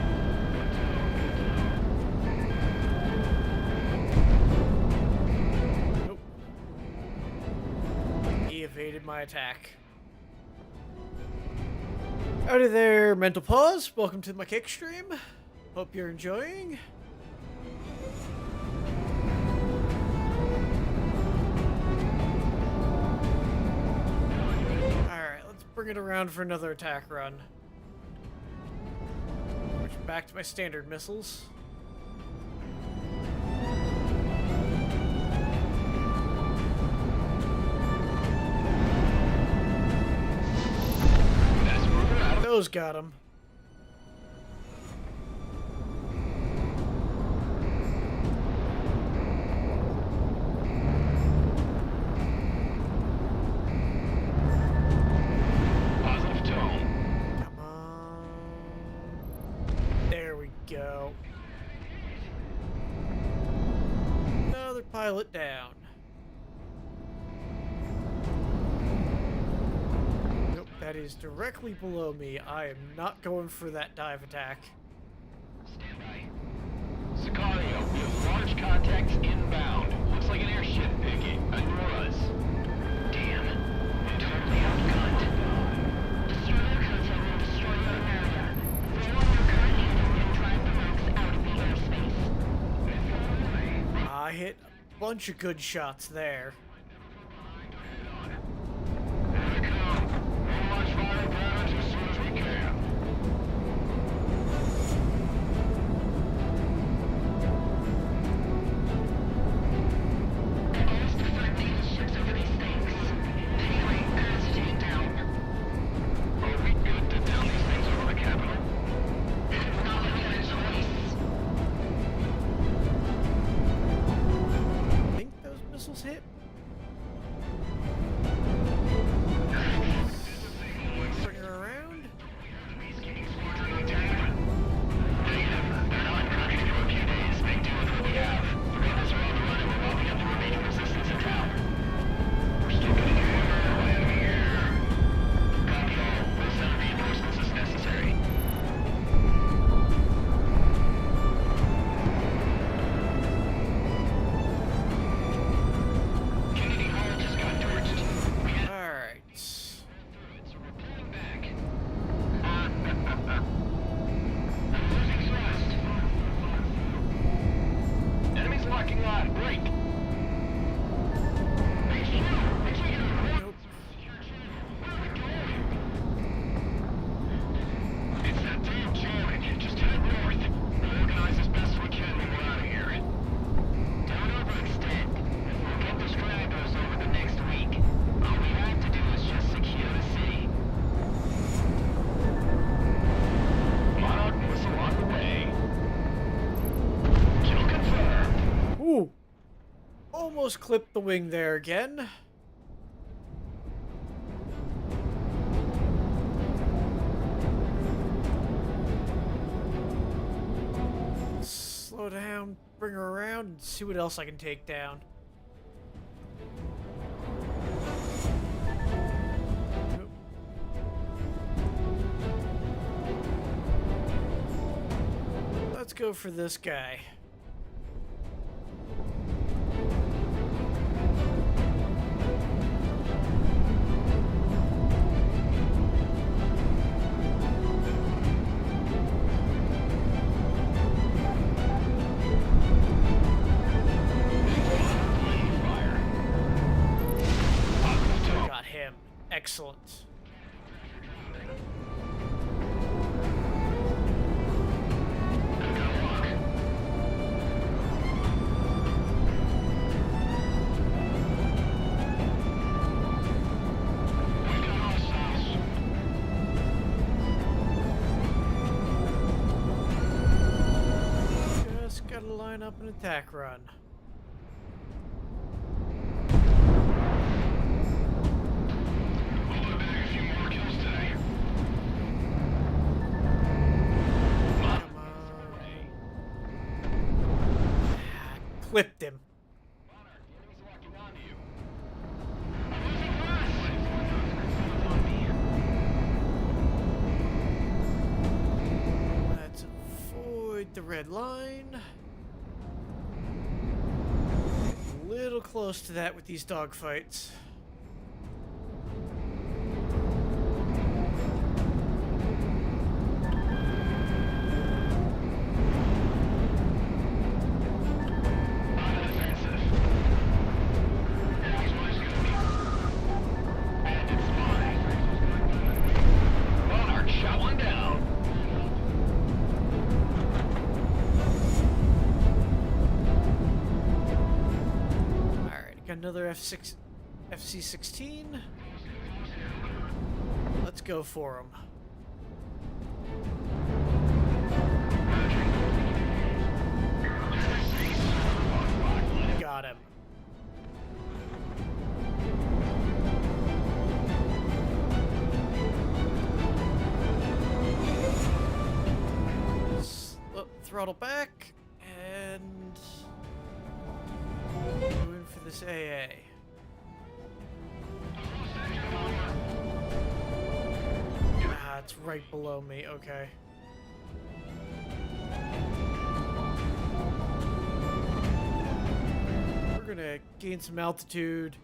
Nope. He evaded my attack. Howdy there, Mental Pause. Welcome to my kick stream. Hope you're enjoying. Alright, let's bring it around for another attack run. Switch back to my standard missiles. those got him. Positive tone. Come on. There we go. Another pilot down. Nope, that is directly below me. I am not going for that dive attack. Stand by. Sicario, we have large contacts inbound. Looks like an airship picking. Ignore us. Damn. Totally outgunned. Destroy their console and destroy your area. Roll on your current engine and drive the Mercs out of the airspace. I hit a bunch of good shots there. Here they come. We'll launch fire damage as soon as we can. Almost defend these ships over these things. Anyway, stay down. Are we good to down these things over the capital? It's not like we had a choice. I think those missiles hit. Bring her around. Peacekeeping squadron on town. Negative. They're not coming for a few days. Make do with what we have. The rebels are on the run and we're mopping up the remaining resistance in town. We're still getting here. Enemy here. Copy all. We'll send reinforcements as necessary. Kennedy Hall just got torched. We had Alright. so we're pulling back. Losing thrust. Enemies locking on. Break. Nope. It's that damn jamming. Just head north. We'll organize as best we can when we're out of here. Don't overextend. We'll get the stragglers over the next week. All we have to do is just secure the city. Monarch missile on the way. Kill confirmed. Ooh. Almost clipped the wing there again. Slow down, bring her around, and see what else I can take down. Nope. Let's go for this guy. Got him. Excellent. Just gotta line up an attack run. Come on. Clipped him. Let's avoid the red line. A little close to that with these dogfights. Monarch shot one down. Alright, got another FC-16. Let's go for him. Got him. Throttle back, and going for this AA. Ah, it's right below me, okay. We're gonna gain some altitude,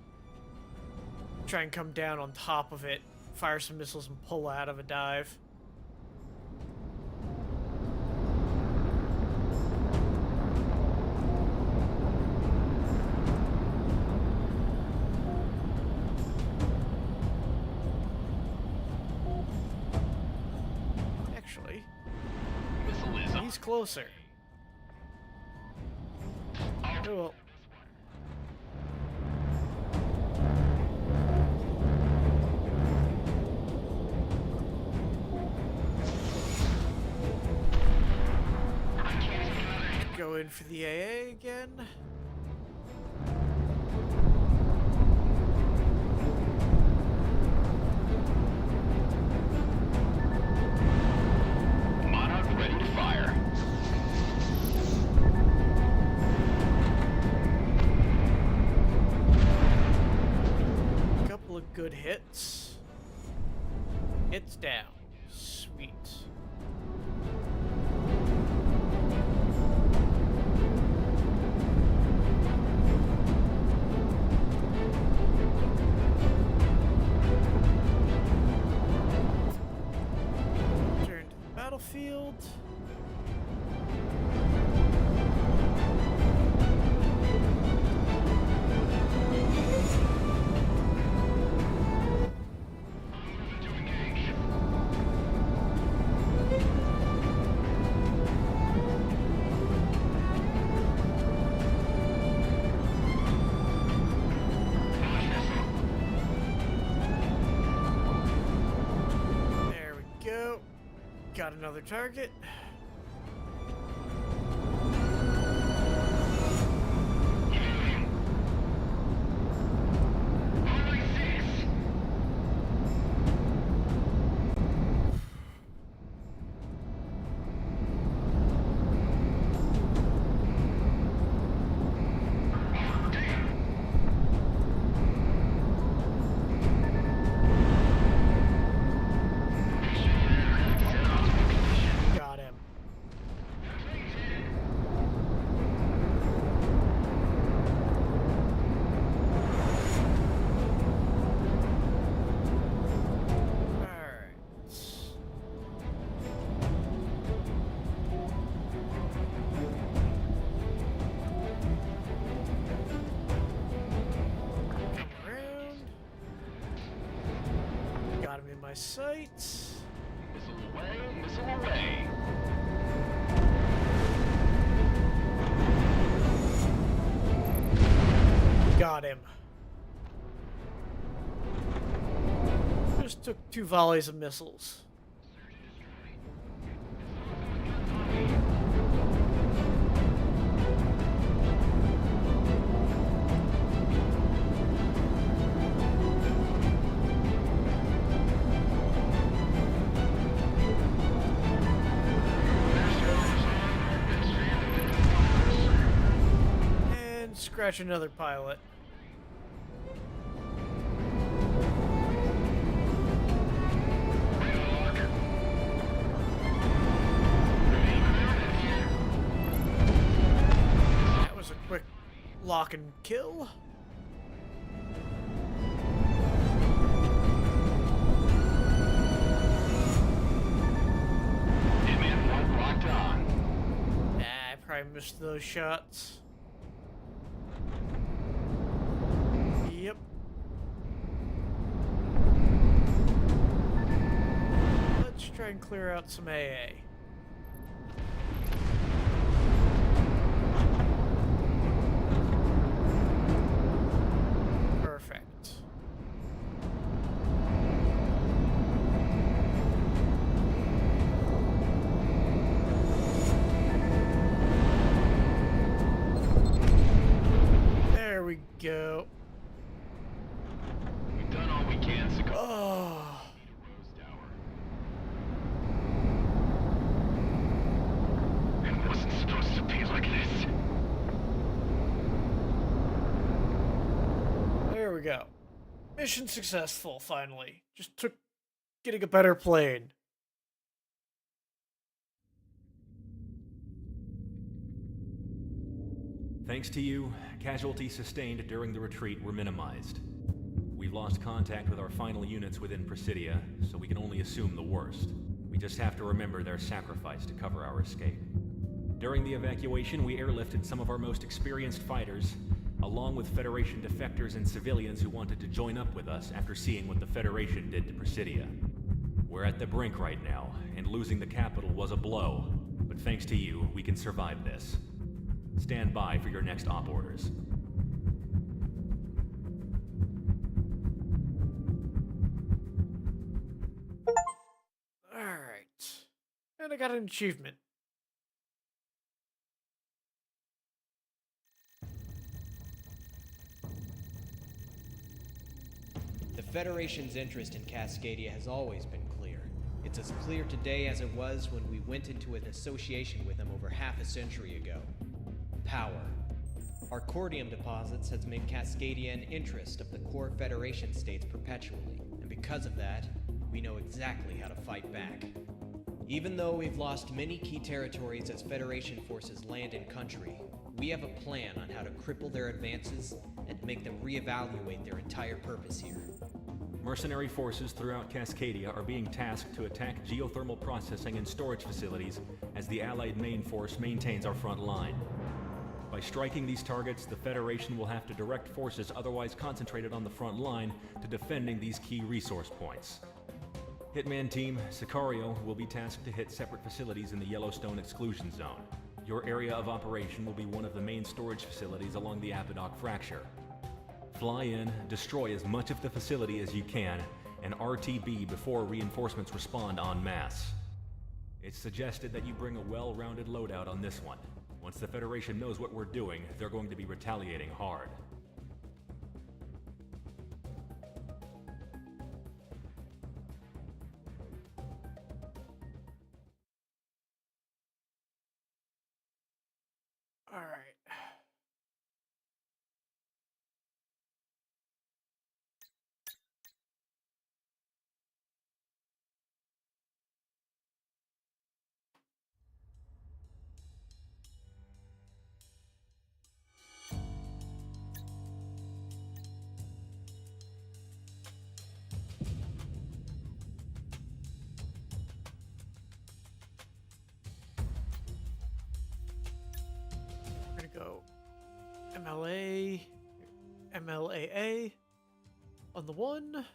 try and come down on top of it, fire some missiles and pull out of a dive. Actually, Missile is he's closer. Oh well. Go in for the AA again. Monarch ready to fire. Couple of good hits. Hits down. Sweet. Return to the battlefield. There we go. Got another target. Only 6. Got him. Alright. Come around. Got him in my sights. Missile away, missile away. Got him. Just took 2 volleys of missiles. And scratch another pilot. That was a quick lock and kill. Hitman 1 locked on. Ah, I probably missed those shots. Yep. Let's try and clear out some AA. Perfect. Mission successful, finally. Just took getting a better plane. Thanks to you, casualties sustained during the retreat were minimized. We've lost contact with our final units within Presidia, so we can only assume the worst. We just have to remember their sacrifice to cover our escape. During the evacuation, we airlifted some of our most experienced fighters, along with Federation defectors and civilians who wanted to join up with us after seeing what the Federation did to Presidia. We're at the brink right now, and losing the capital was a blow, but thanks to you, we can survive this. Stand by for your next op orders. Alright. And I got an achievement. The Federation's interest in Cascadia has always been clear. It's as clear today as it was when we went into an association with them over half a century ago. Power. Our cordium deposits has made Cascadia an interest of the core Federation states perpetually, and because of that, we know exactly how to fight back. Even though we've lost many key territories as Federation forces land in country, we have a plan on how to cripple their advances and make them reevaluate their entire purpose here. Mercenary forces throughout Cascadia are being tasked to attack geothermal processing and storage facilities as the Allied main force maintains our front line. By striking these targets, the Federation will have to direct forces otherwise concentrated on the front line to defending these key resource points. Hitman Team, Sicario, will be tasked to hit separate facilities in the Yellowstone Exclusion Zone. Your area of operation will be one of the main storage facilities along the Apodoc Fracture. Fly in, destroy as much of the facility as you can, and RTB before reinforcements respond en masse. It's suggested that you bring a well-rounded loadout on this one. Once the Federation knows what we're doing, they're going to be retaliating hard. Alright. We're gonna go MLA, MLAA on the one.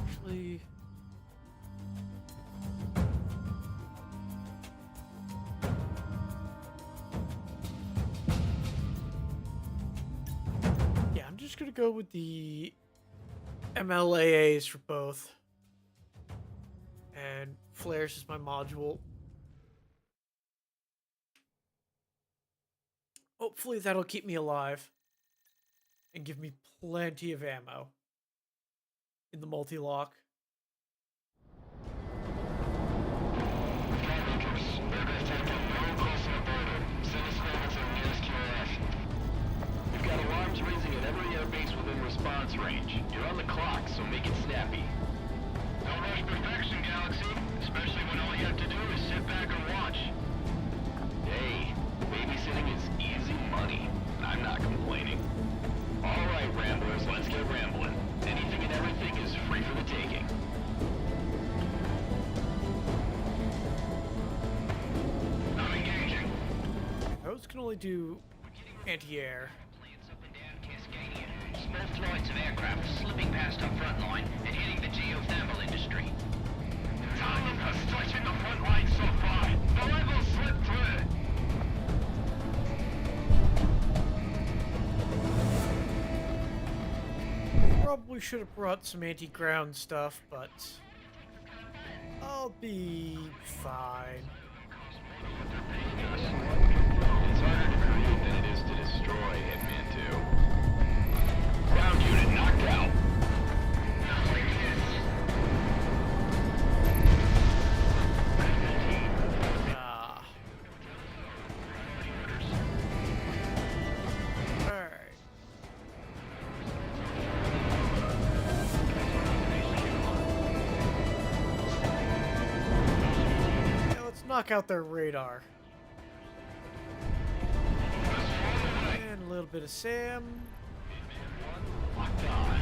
Actually, yeah, I'm just gonna go with the MLAAs for both. And flares is my module. Hopefully that'll keep me alive and give me plenty of ammo in the multi-lock. We've got alarms raising at every airbase within response range. You're on the clock, so make it snappy. Don't rush perfection, Galaxy. Especially when all you have to do is sit back and watch. Hey, babysitting is easy money. I'm not complaining. All right, Ramblers, let's get rambling. Anything and everything is free for the taking. I'm engaging. Those can only do anti-air. Plants up and down Cascadia. Small flights of aircraft slipping past our front line and hitting the geothermal industry. Timing has stretching the front line so far. The level slipped through. Probably should have brought some anti-ground stuff, but I'll be fine. It's harder to create than it is to destroy, Hitman 2. Ground unit knocked out. knock out their radar. And a little bit of Sam. Locked on.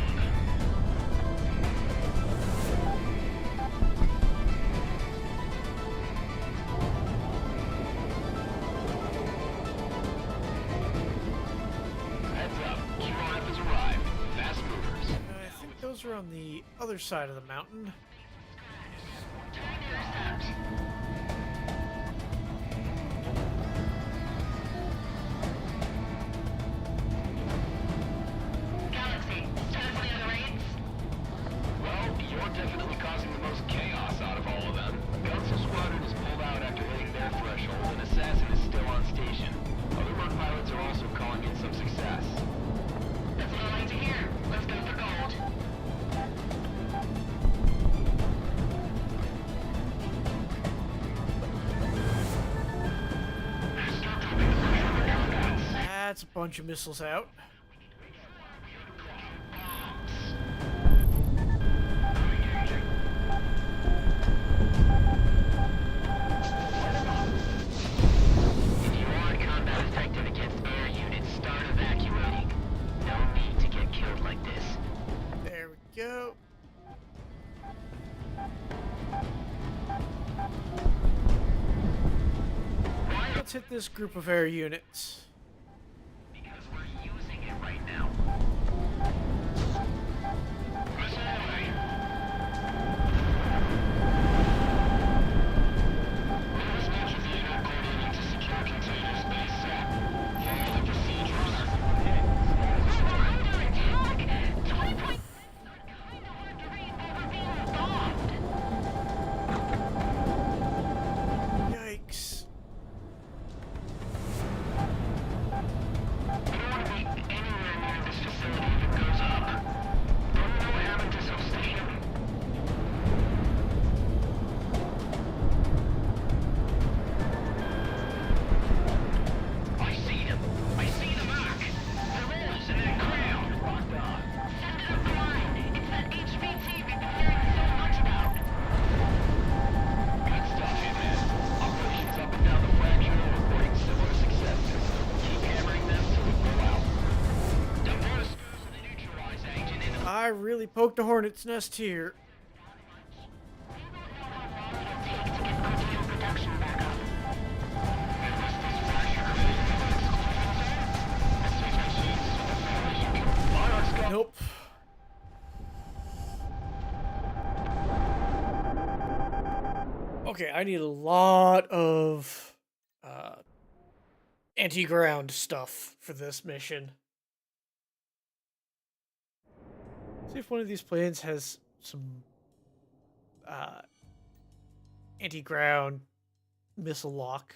Heads up. QRF has arrived. Fast movers. I think those are on the other side of the mountain. Galaxy, time for the other raids? Well, you're definitely causing the most chaos out of all of them. Council Squadron is pulled out after hitting their threshold, and Assassin is still on station. Other merc pilots are also calling in some success. That's what I like to hear. Let's go for gold. That's a bunch of missiles out. If you are combat effective against air units, start evacuating. No need to get killed like this. There we go. Let's hit this group of air units. Because we're using it right now. Yikes. I really poked a hornet's nest here. Nope. Okay, I need a lot of anti-ground stuff for this mission. See if one of these planes has some anti-ground missile lock.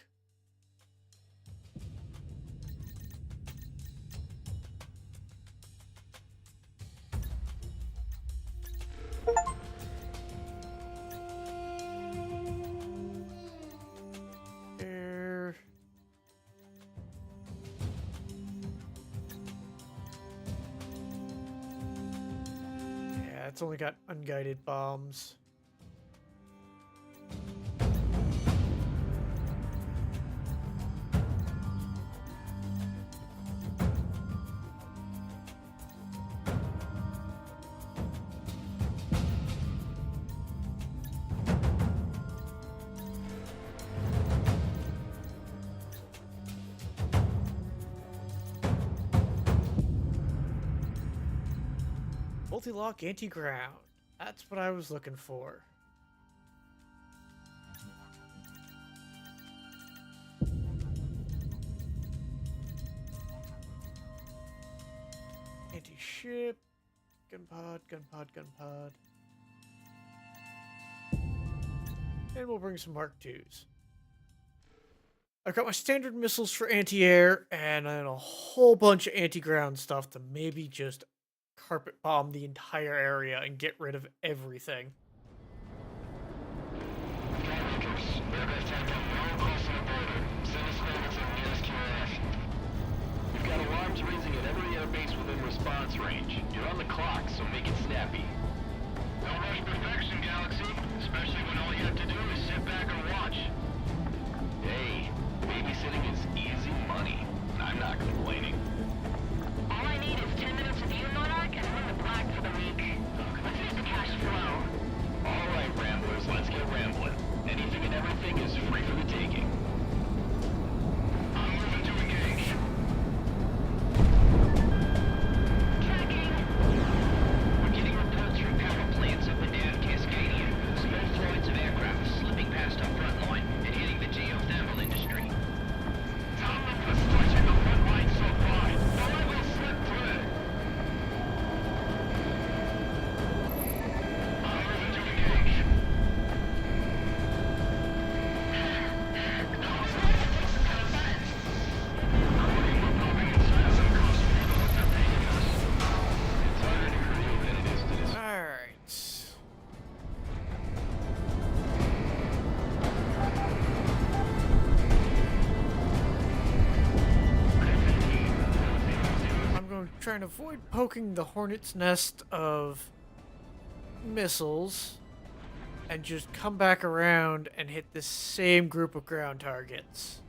There. Yeah, it's only got unguided bombs. Multi-lock anti-ground. That's what I was looking for. Anti-ship. Gun pod, gun pod, gun pod. And we'll bring some Mark IIs. I've got my standard missiles for anti-air, and then a whole bunch of anti-ground stuff to maybe just carpet bomb the entire area and get rid of everything. We've got alarms raising at every airbase within response range. You're on the clock, so make it snappy. Don't rush perfection, Galaxy. Especially when all you have to do is sit back and watch. trying to avoid poking the hornet's nest of missiles and just come back around and hit the same group of ground targets.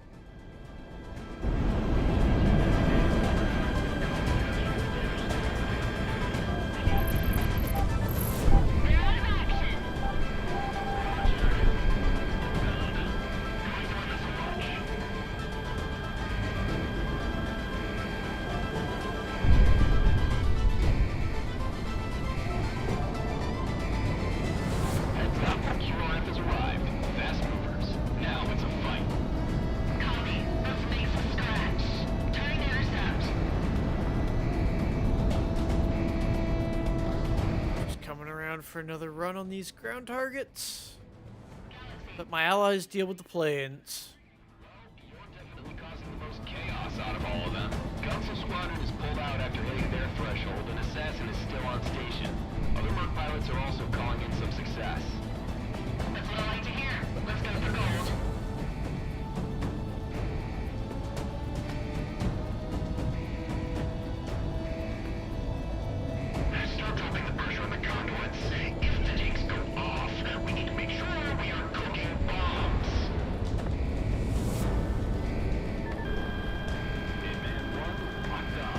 QRF has arrived. Fast movers. Now it's a fight. Copy. Let's make some scratch. Turn to intercept. Just coming around for another run on these ground targets. Let my allies deal with the planes. You're definitely causing the most chaos out of all of them. Council Squadron is pulled out after hitting their threshold, and Assassin is still on station. Other Merc pilots are also calling in some success. That's what I like to hear. Let's go for gold. Start dropping the pressure on the conduits. If the tanks go off, we need to make sure we are cooking bombs. Hitman 1, locked on.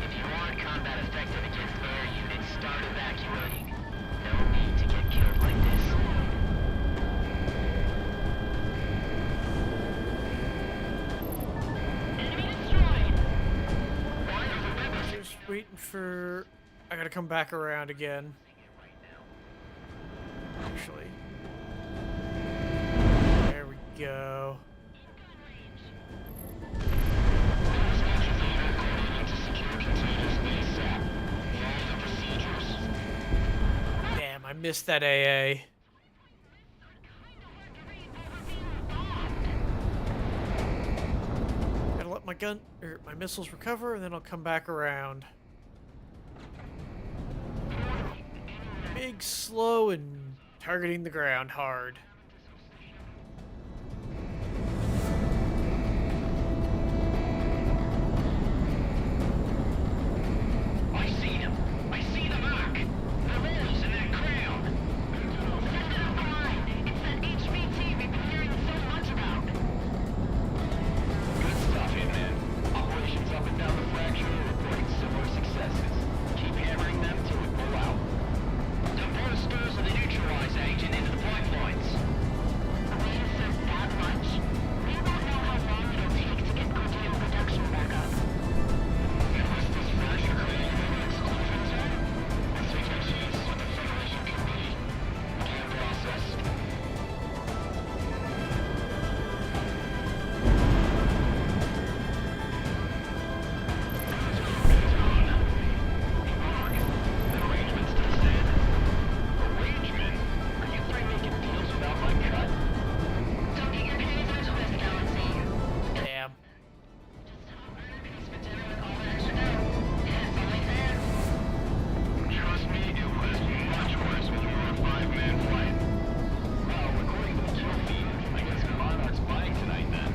If you want combat effective against air units, start evacuating. No need to get killed like this. Enemy destroyed. Why are the weapons Just waiting for... I gotta come back around again. Actually. There we go. Damn, I missed that AA. Gotta let my gun or my missiles recover, and then I'll come back around. Big, slow, and targeting the ground hard. I seen him. I seen the mark. The holes in that crown. Send it up the line. It's that HVT we've been hearing so much about. Good stuff, Hitman. Operations up and down the fracture are reporting similar successes. Keep hammering them till we pull out. Dump boosters of the neutralizer agent into the pipelines. Wait a sec, that much? We won't know how long it'll take to get continual production back up. Unless this fracture creating an exclusion zone? SHIG's what the Federation can be. Can't process. Arrangements to stand. Arrangement? Are you three making deals without my cut? Don't get your panties in a twist, Galaxy. Damn. Trust me, it was much worse when we were a five-man flight. Well, according to the kill feed, I guess Monarch's buying tonight then.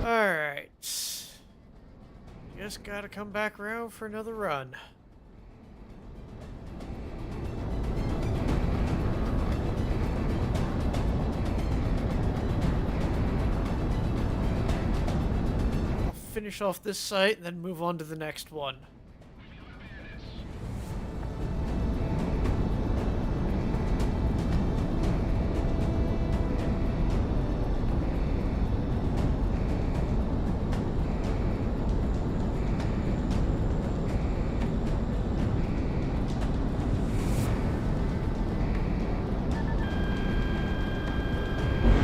Alright. Just gotta come back around for another run. I'll finish off this site and then move on to the next one.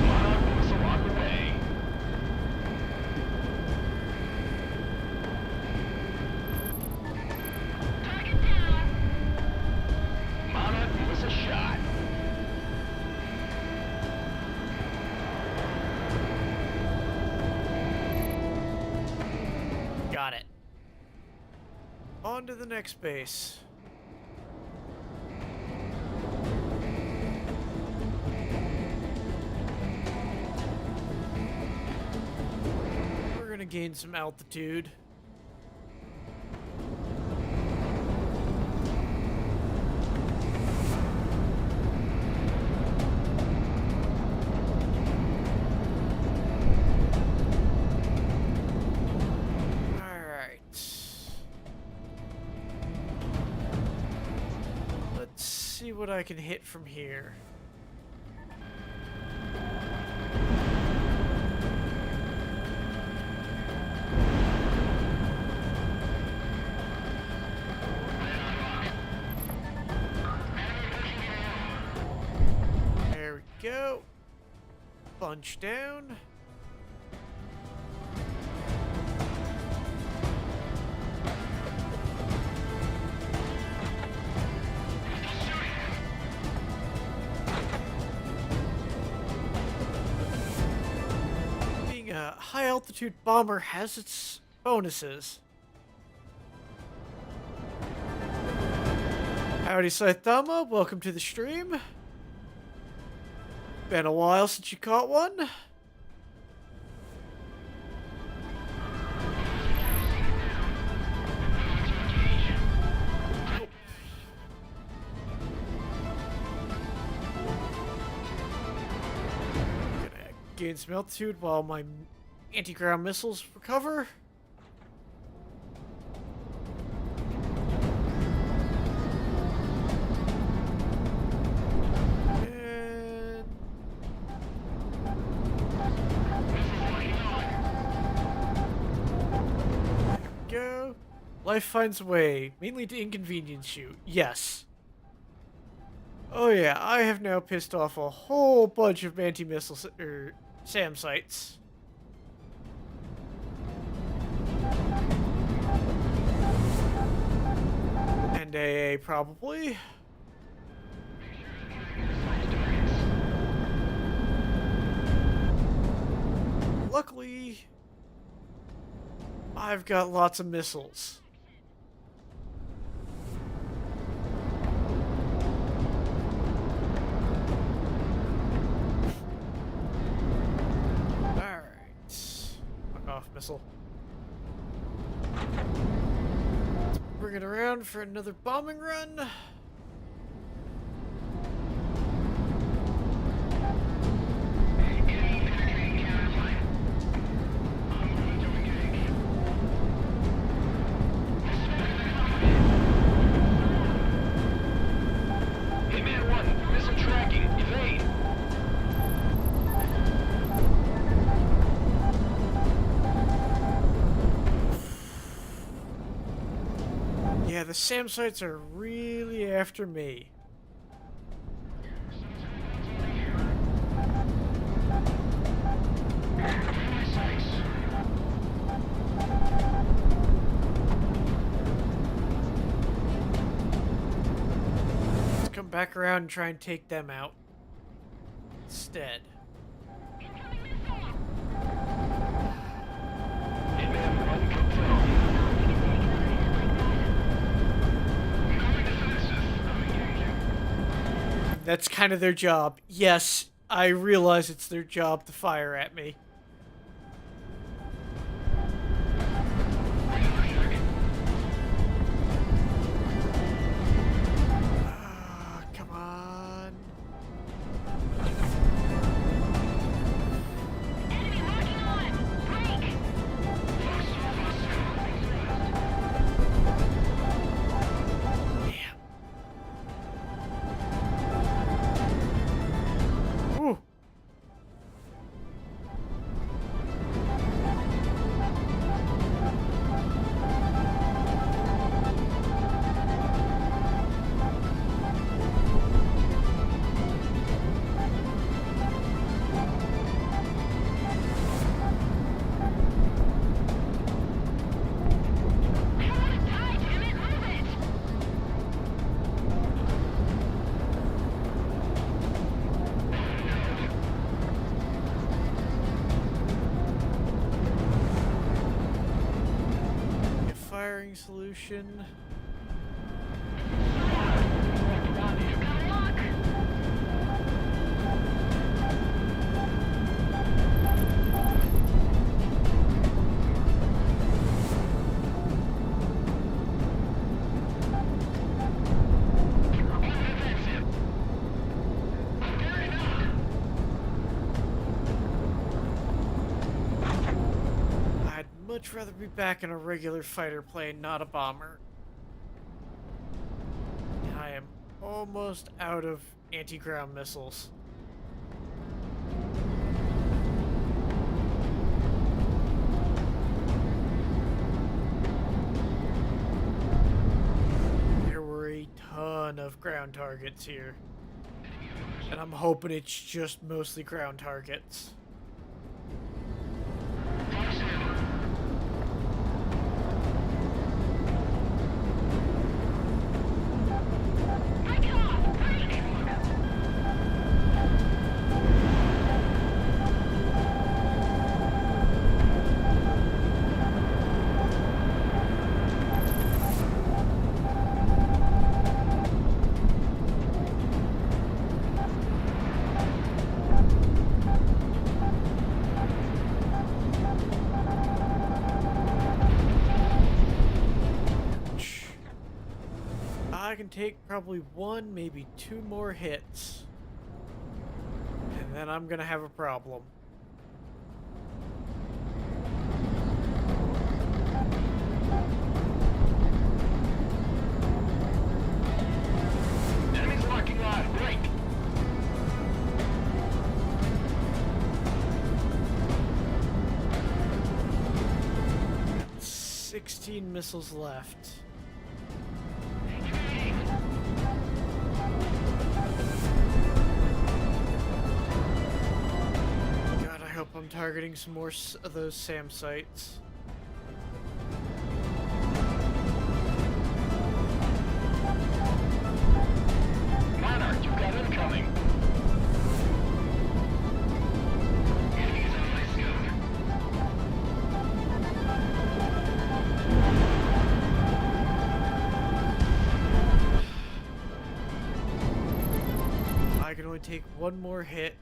Monarch moves along the way. Target down. Monarch was a shot. Got it. On to the next base. gain some altitude. See what I can hit from here. There we go. Bunch down. A high-altitude bomber has its bonuses. Howdy, Saitama. Welcome to the stream. Been a while since you caught one. Gain some altitude while my anti-ground missiles recover. And... there we go. Life finds a way, mainly to inconvenience you. Yes. Oh yeah, I have now pissed off a whole bunch of anti-missile SAM sites. And AA probably. Luckily, I've got lots of missiles. Missile. Let's bring it around for another bombing run. Hitman 1, missile tracking, evade. Yeah, the SAM sites are really after me. Let's come back around and try and take them out instead. Hitman 1, confirmed. That's kind of their job. Yes, I realize it's their job to fire at me. Come on. Enemy locking on! Break! Damn. Ooh. I don't want to die, damn it! Move it! A firing solution. You got luck! rather be back in a regular fighter plane, not a bomber. I am almost out of anti-ground missiles. There were a ton of ground targets here. And I'm hoping it's just mostly ground targets. I can take probably one, maybe two more hits. And then I'm gonna have a problem. Enemy's locking on. Break. 16 missiles left. God, I hope I'm targeting some more of those SAM sites. Monarch, you've got incoming. Enemies on my scope. I can only take one more hit.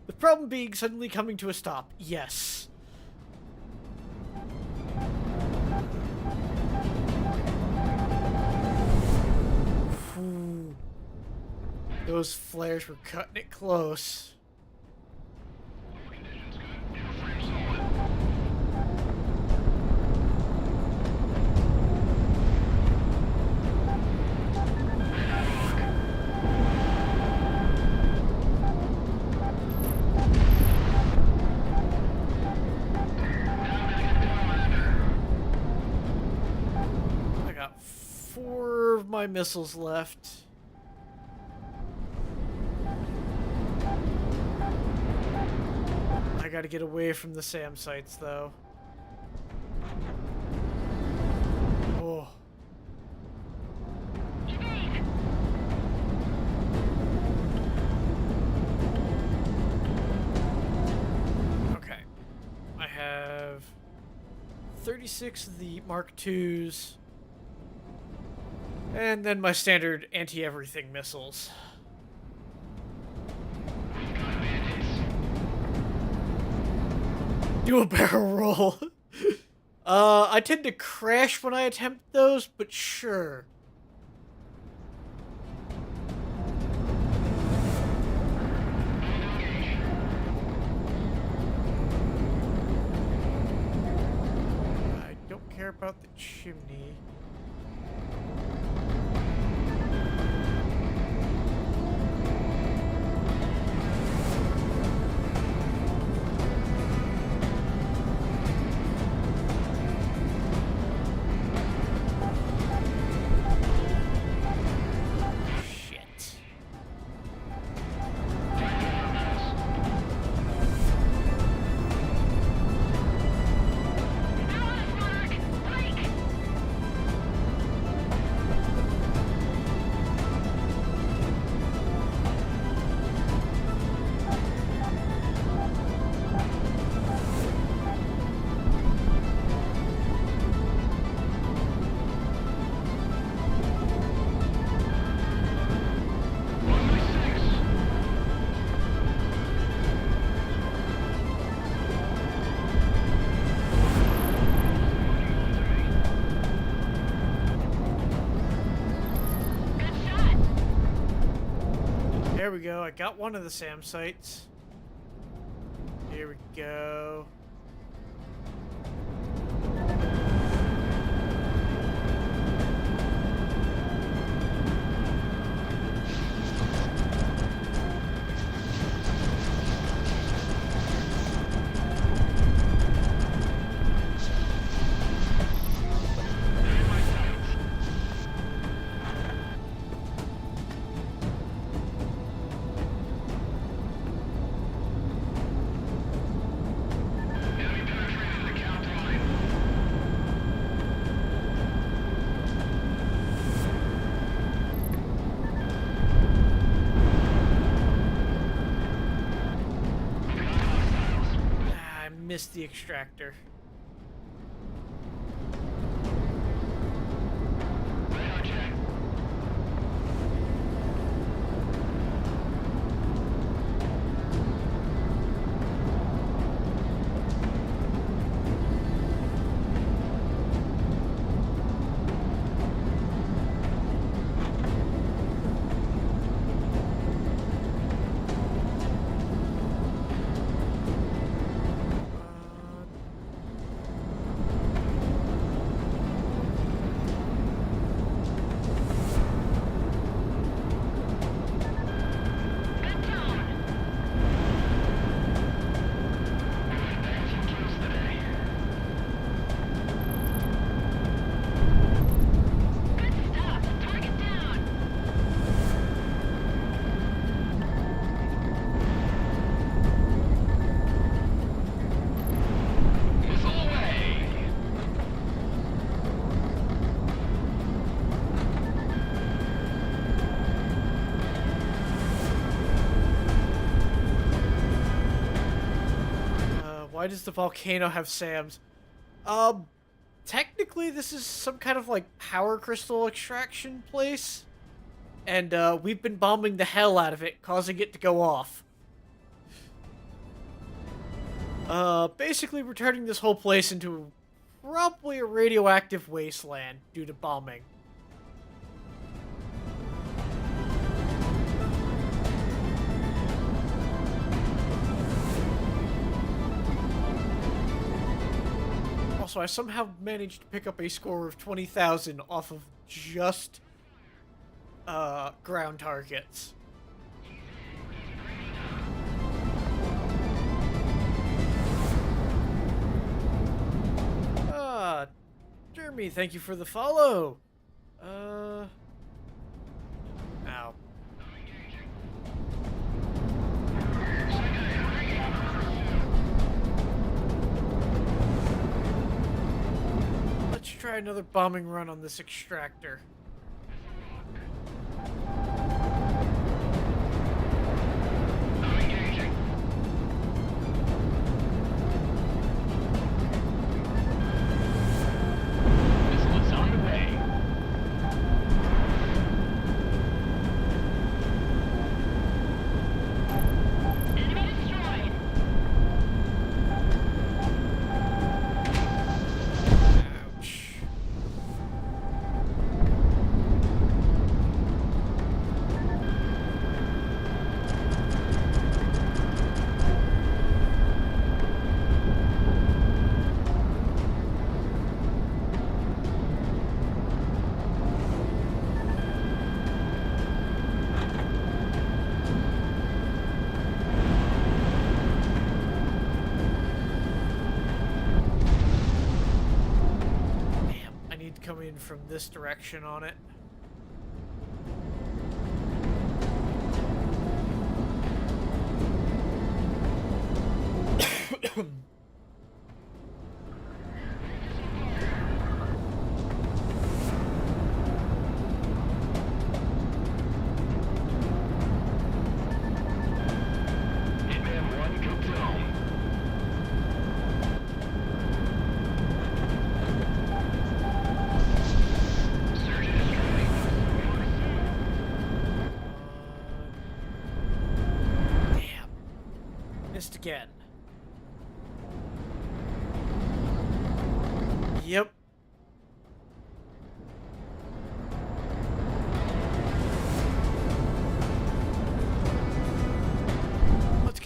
The problem being suddenly coming to a stop. Yes. Whew. Those flares were cutting it close. Conditions good. Airframe solid. I got 4 of my missiles left. I gotta get away from the SAM sites, though. Oh. Okay. I have 36 of the Mark IIs. And then my standard anti-everything missiles. Do a barrel roll. I tend to crash when I attempt those, but sure. I don't care about the chimney. Shit. we go. I got one of the SAM sites. Here we go. Missed the extractor. Why does the volcano have SAMs? Technically this is some kind of like power crystal extraction place. And we've been bombing the hell out of it, causing it to go off. Basically we're turning this whole place into probably a radioactive wasteland due to bombing. Also, I somehow managed to pick up a score of 20,000 off of just ground targets. Jeremy, thank you for the follow. Ow. Let's try another bombing run on this extractor. Come in from this direction on it. Again. Yep.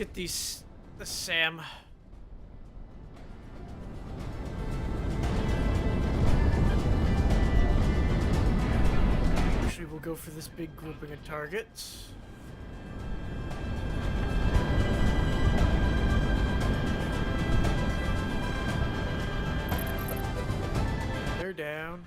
get the SAM. Actually, we'll go for this big grouping of targets. They're down.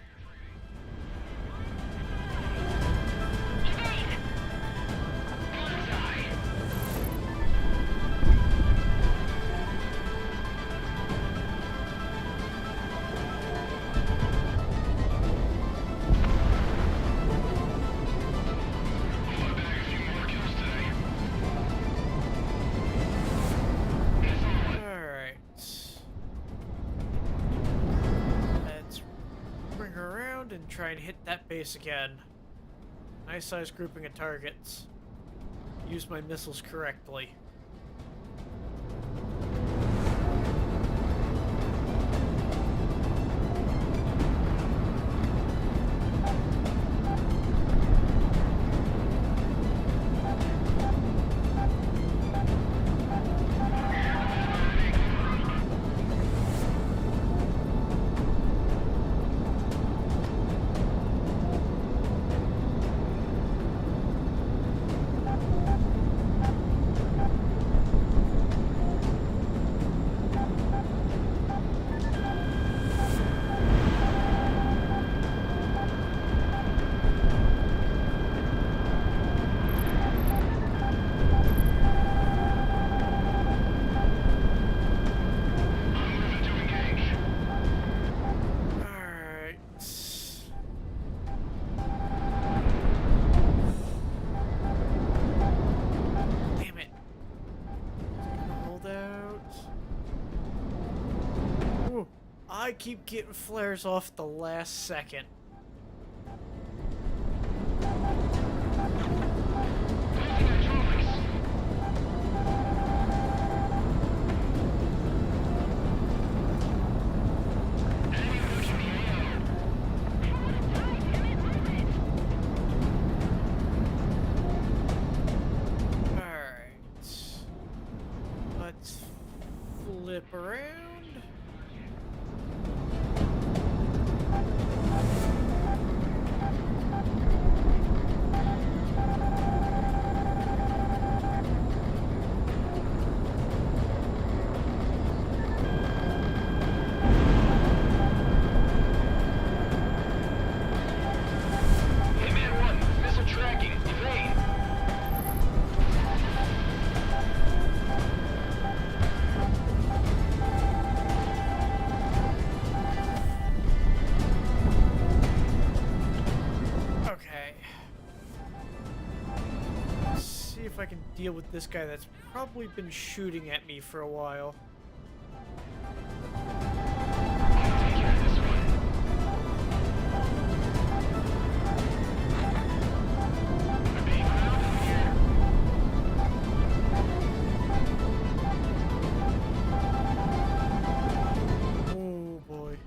And try and hit that base again. Nice size grouping of targets. Use my missiles correctly. I keep getting flares off the last second. Alright. Let's flip around. If I can deal with this guy that's probably been shooting at me for a while. Oh boy.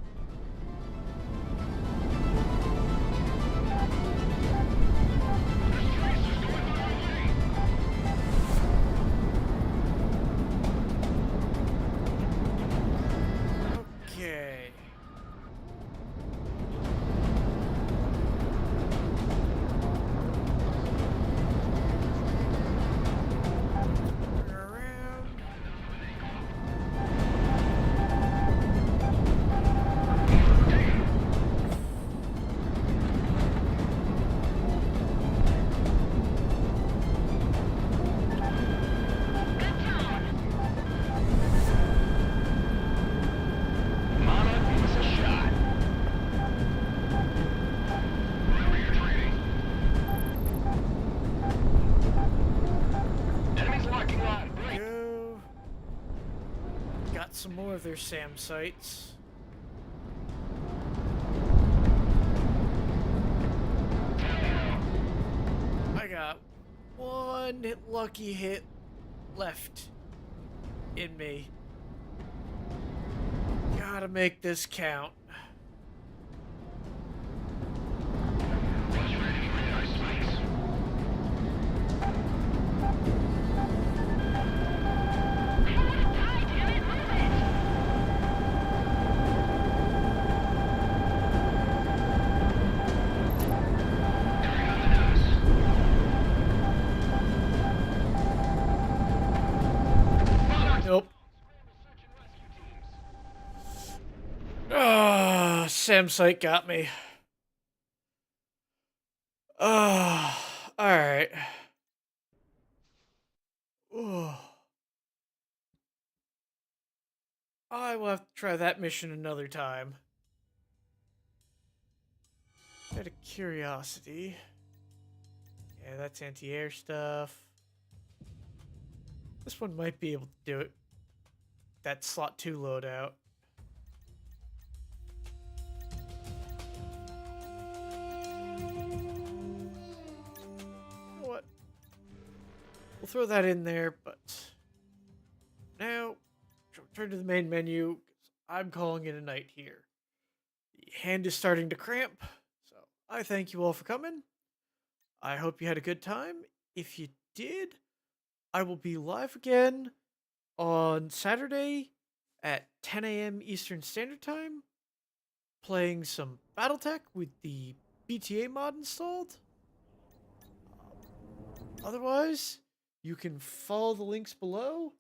Some more of their SAM sites. I got one lucky hit left in me. Gotta make this count. SAM site got me. Alright. I will have to try that mission another time. Out of curiosity. Yeah, that's anti-air stuff. This one might be able to do it. That slot 2 loadout. You know what? We'll throw that in there, but now return to the main menu. I'm calling it a night here. The hand is starting to cramp, so I thank you all for coming. I hope you had a good time. If you did, I will be live again on Saturday at 10 a.m. Eastern Standard Time, playing some Battletech with the BTA mod installed. Otherwise, you can follow the links below.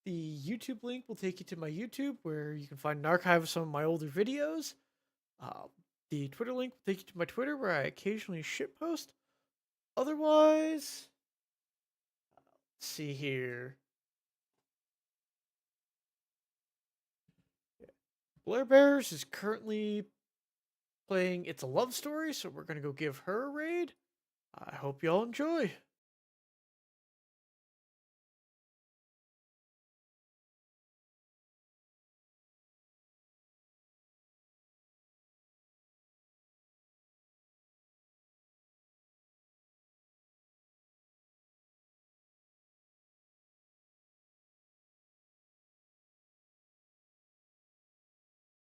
The YouTube link will take you to my YouTube, where you can find an archive of some of my older videos. The Twitter link will take you to my Twitter, where I occasionally shitpost. Otherwise, let's see here. Blair Bears is currently playing It's a Love Story, so we're going to go give her a raid. I hope y'all enjoy.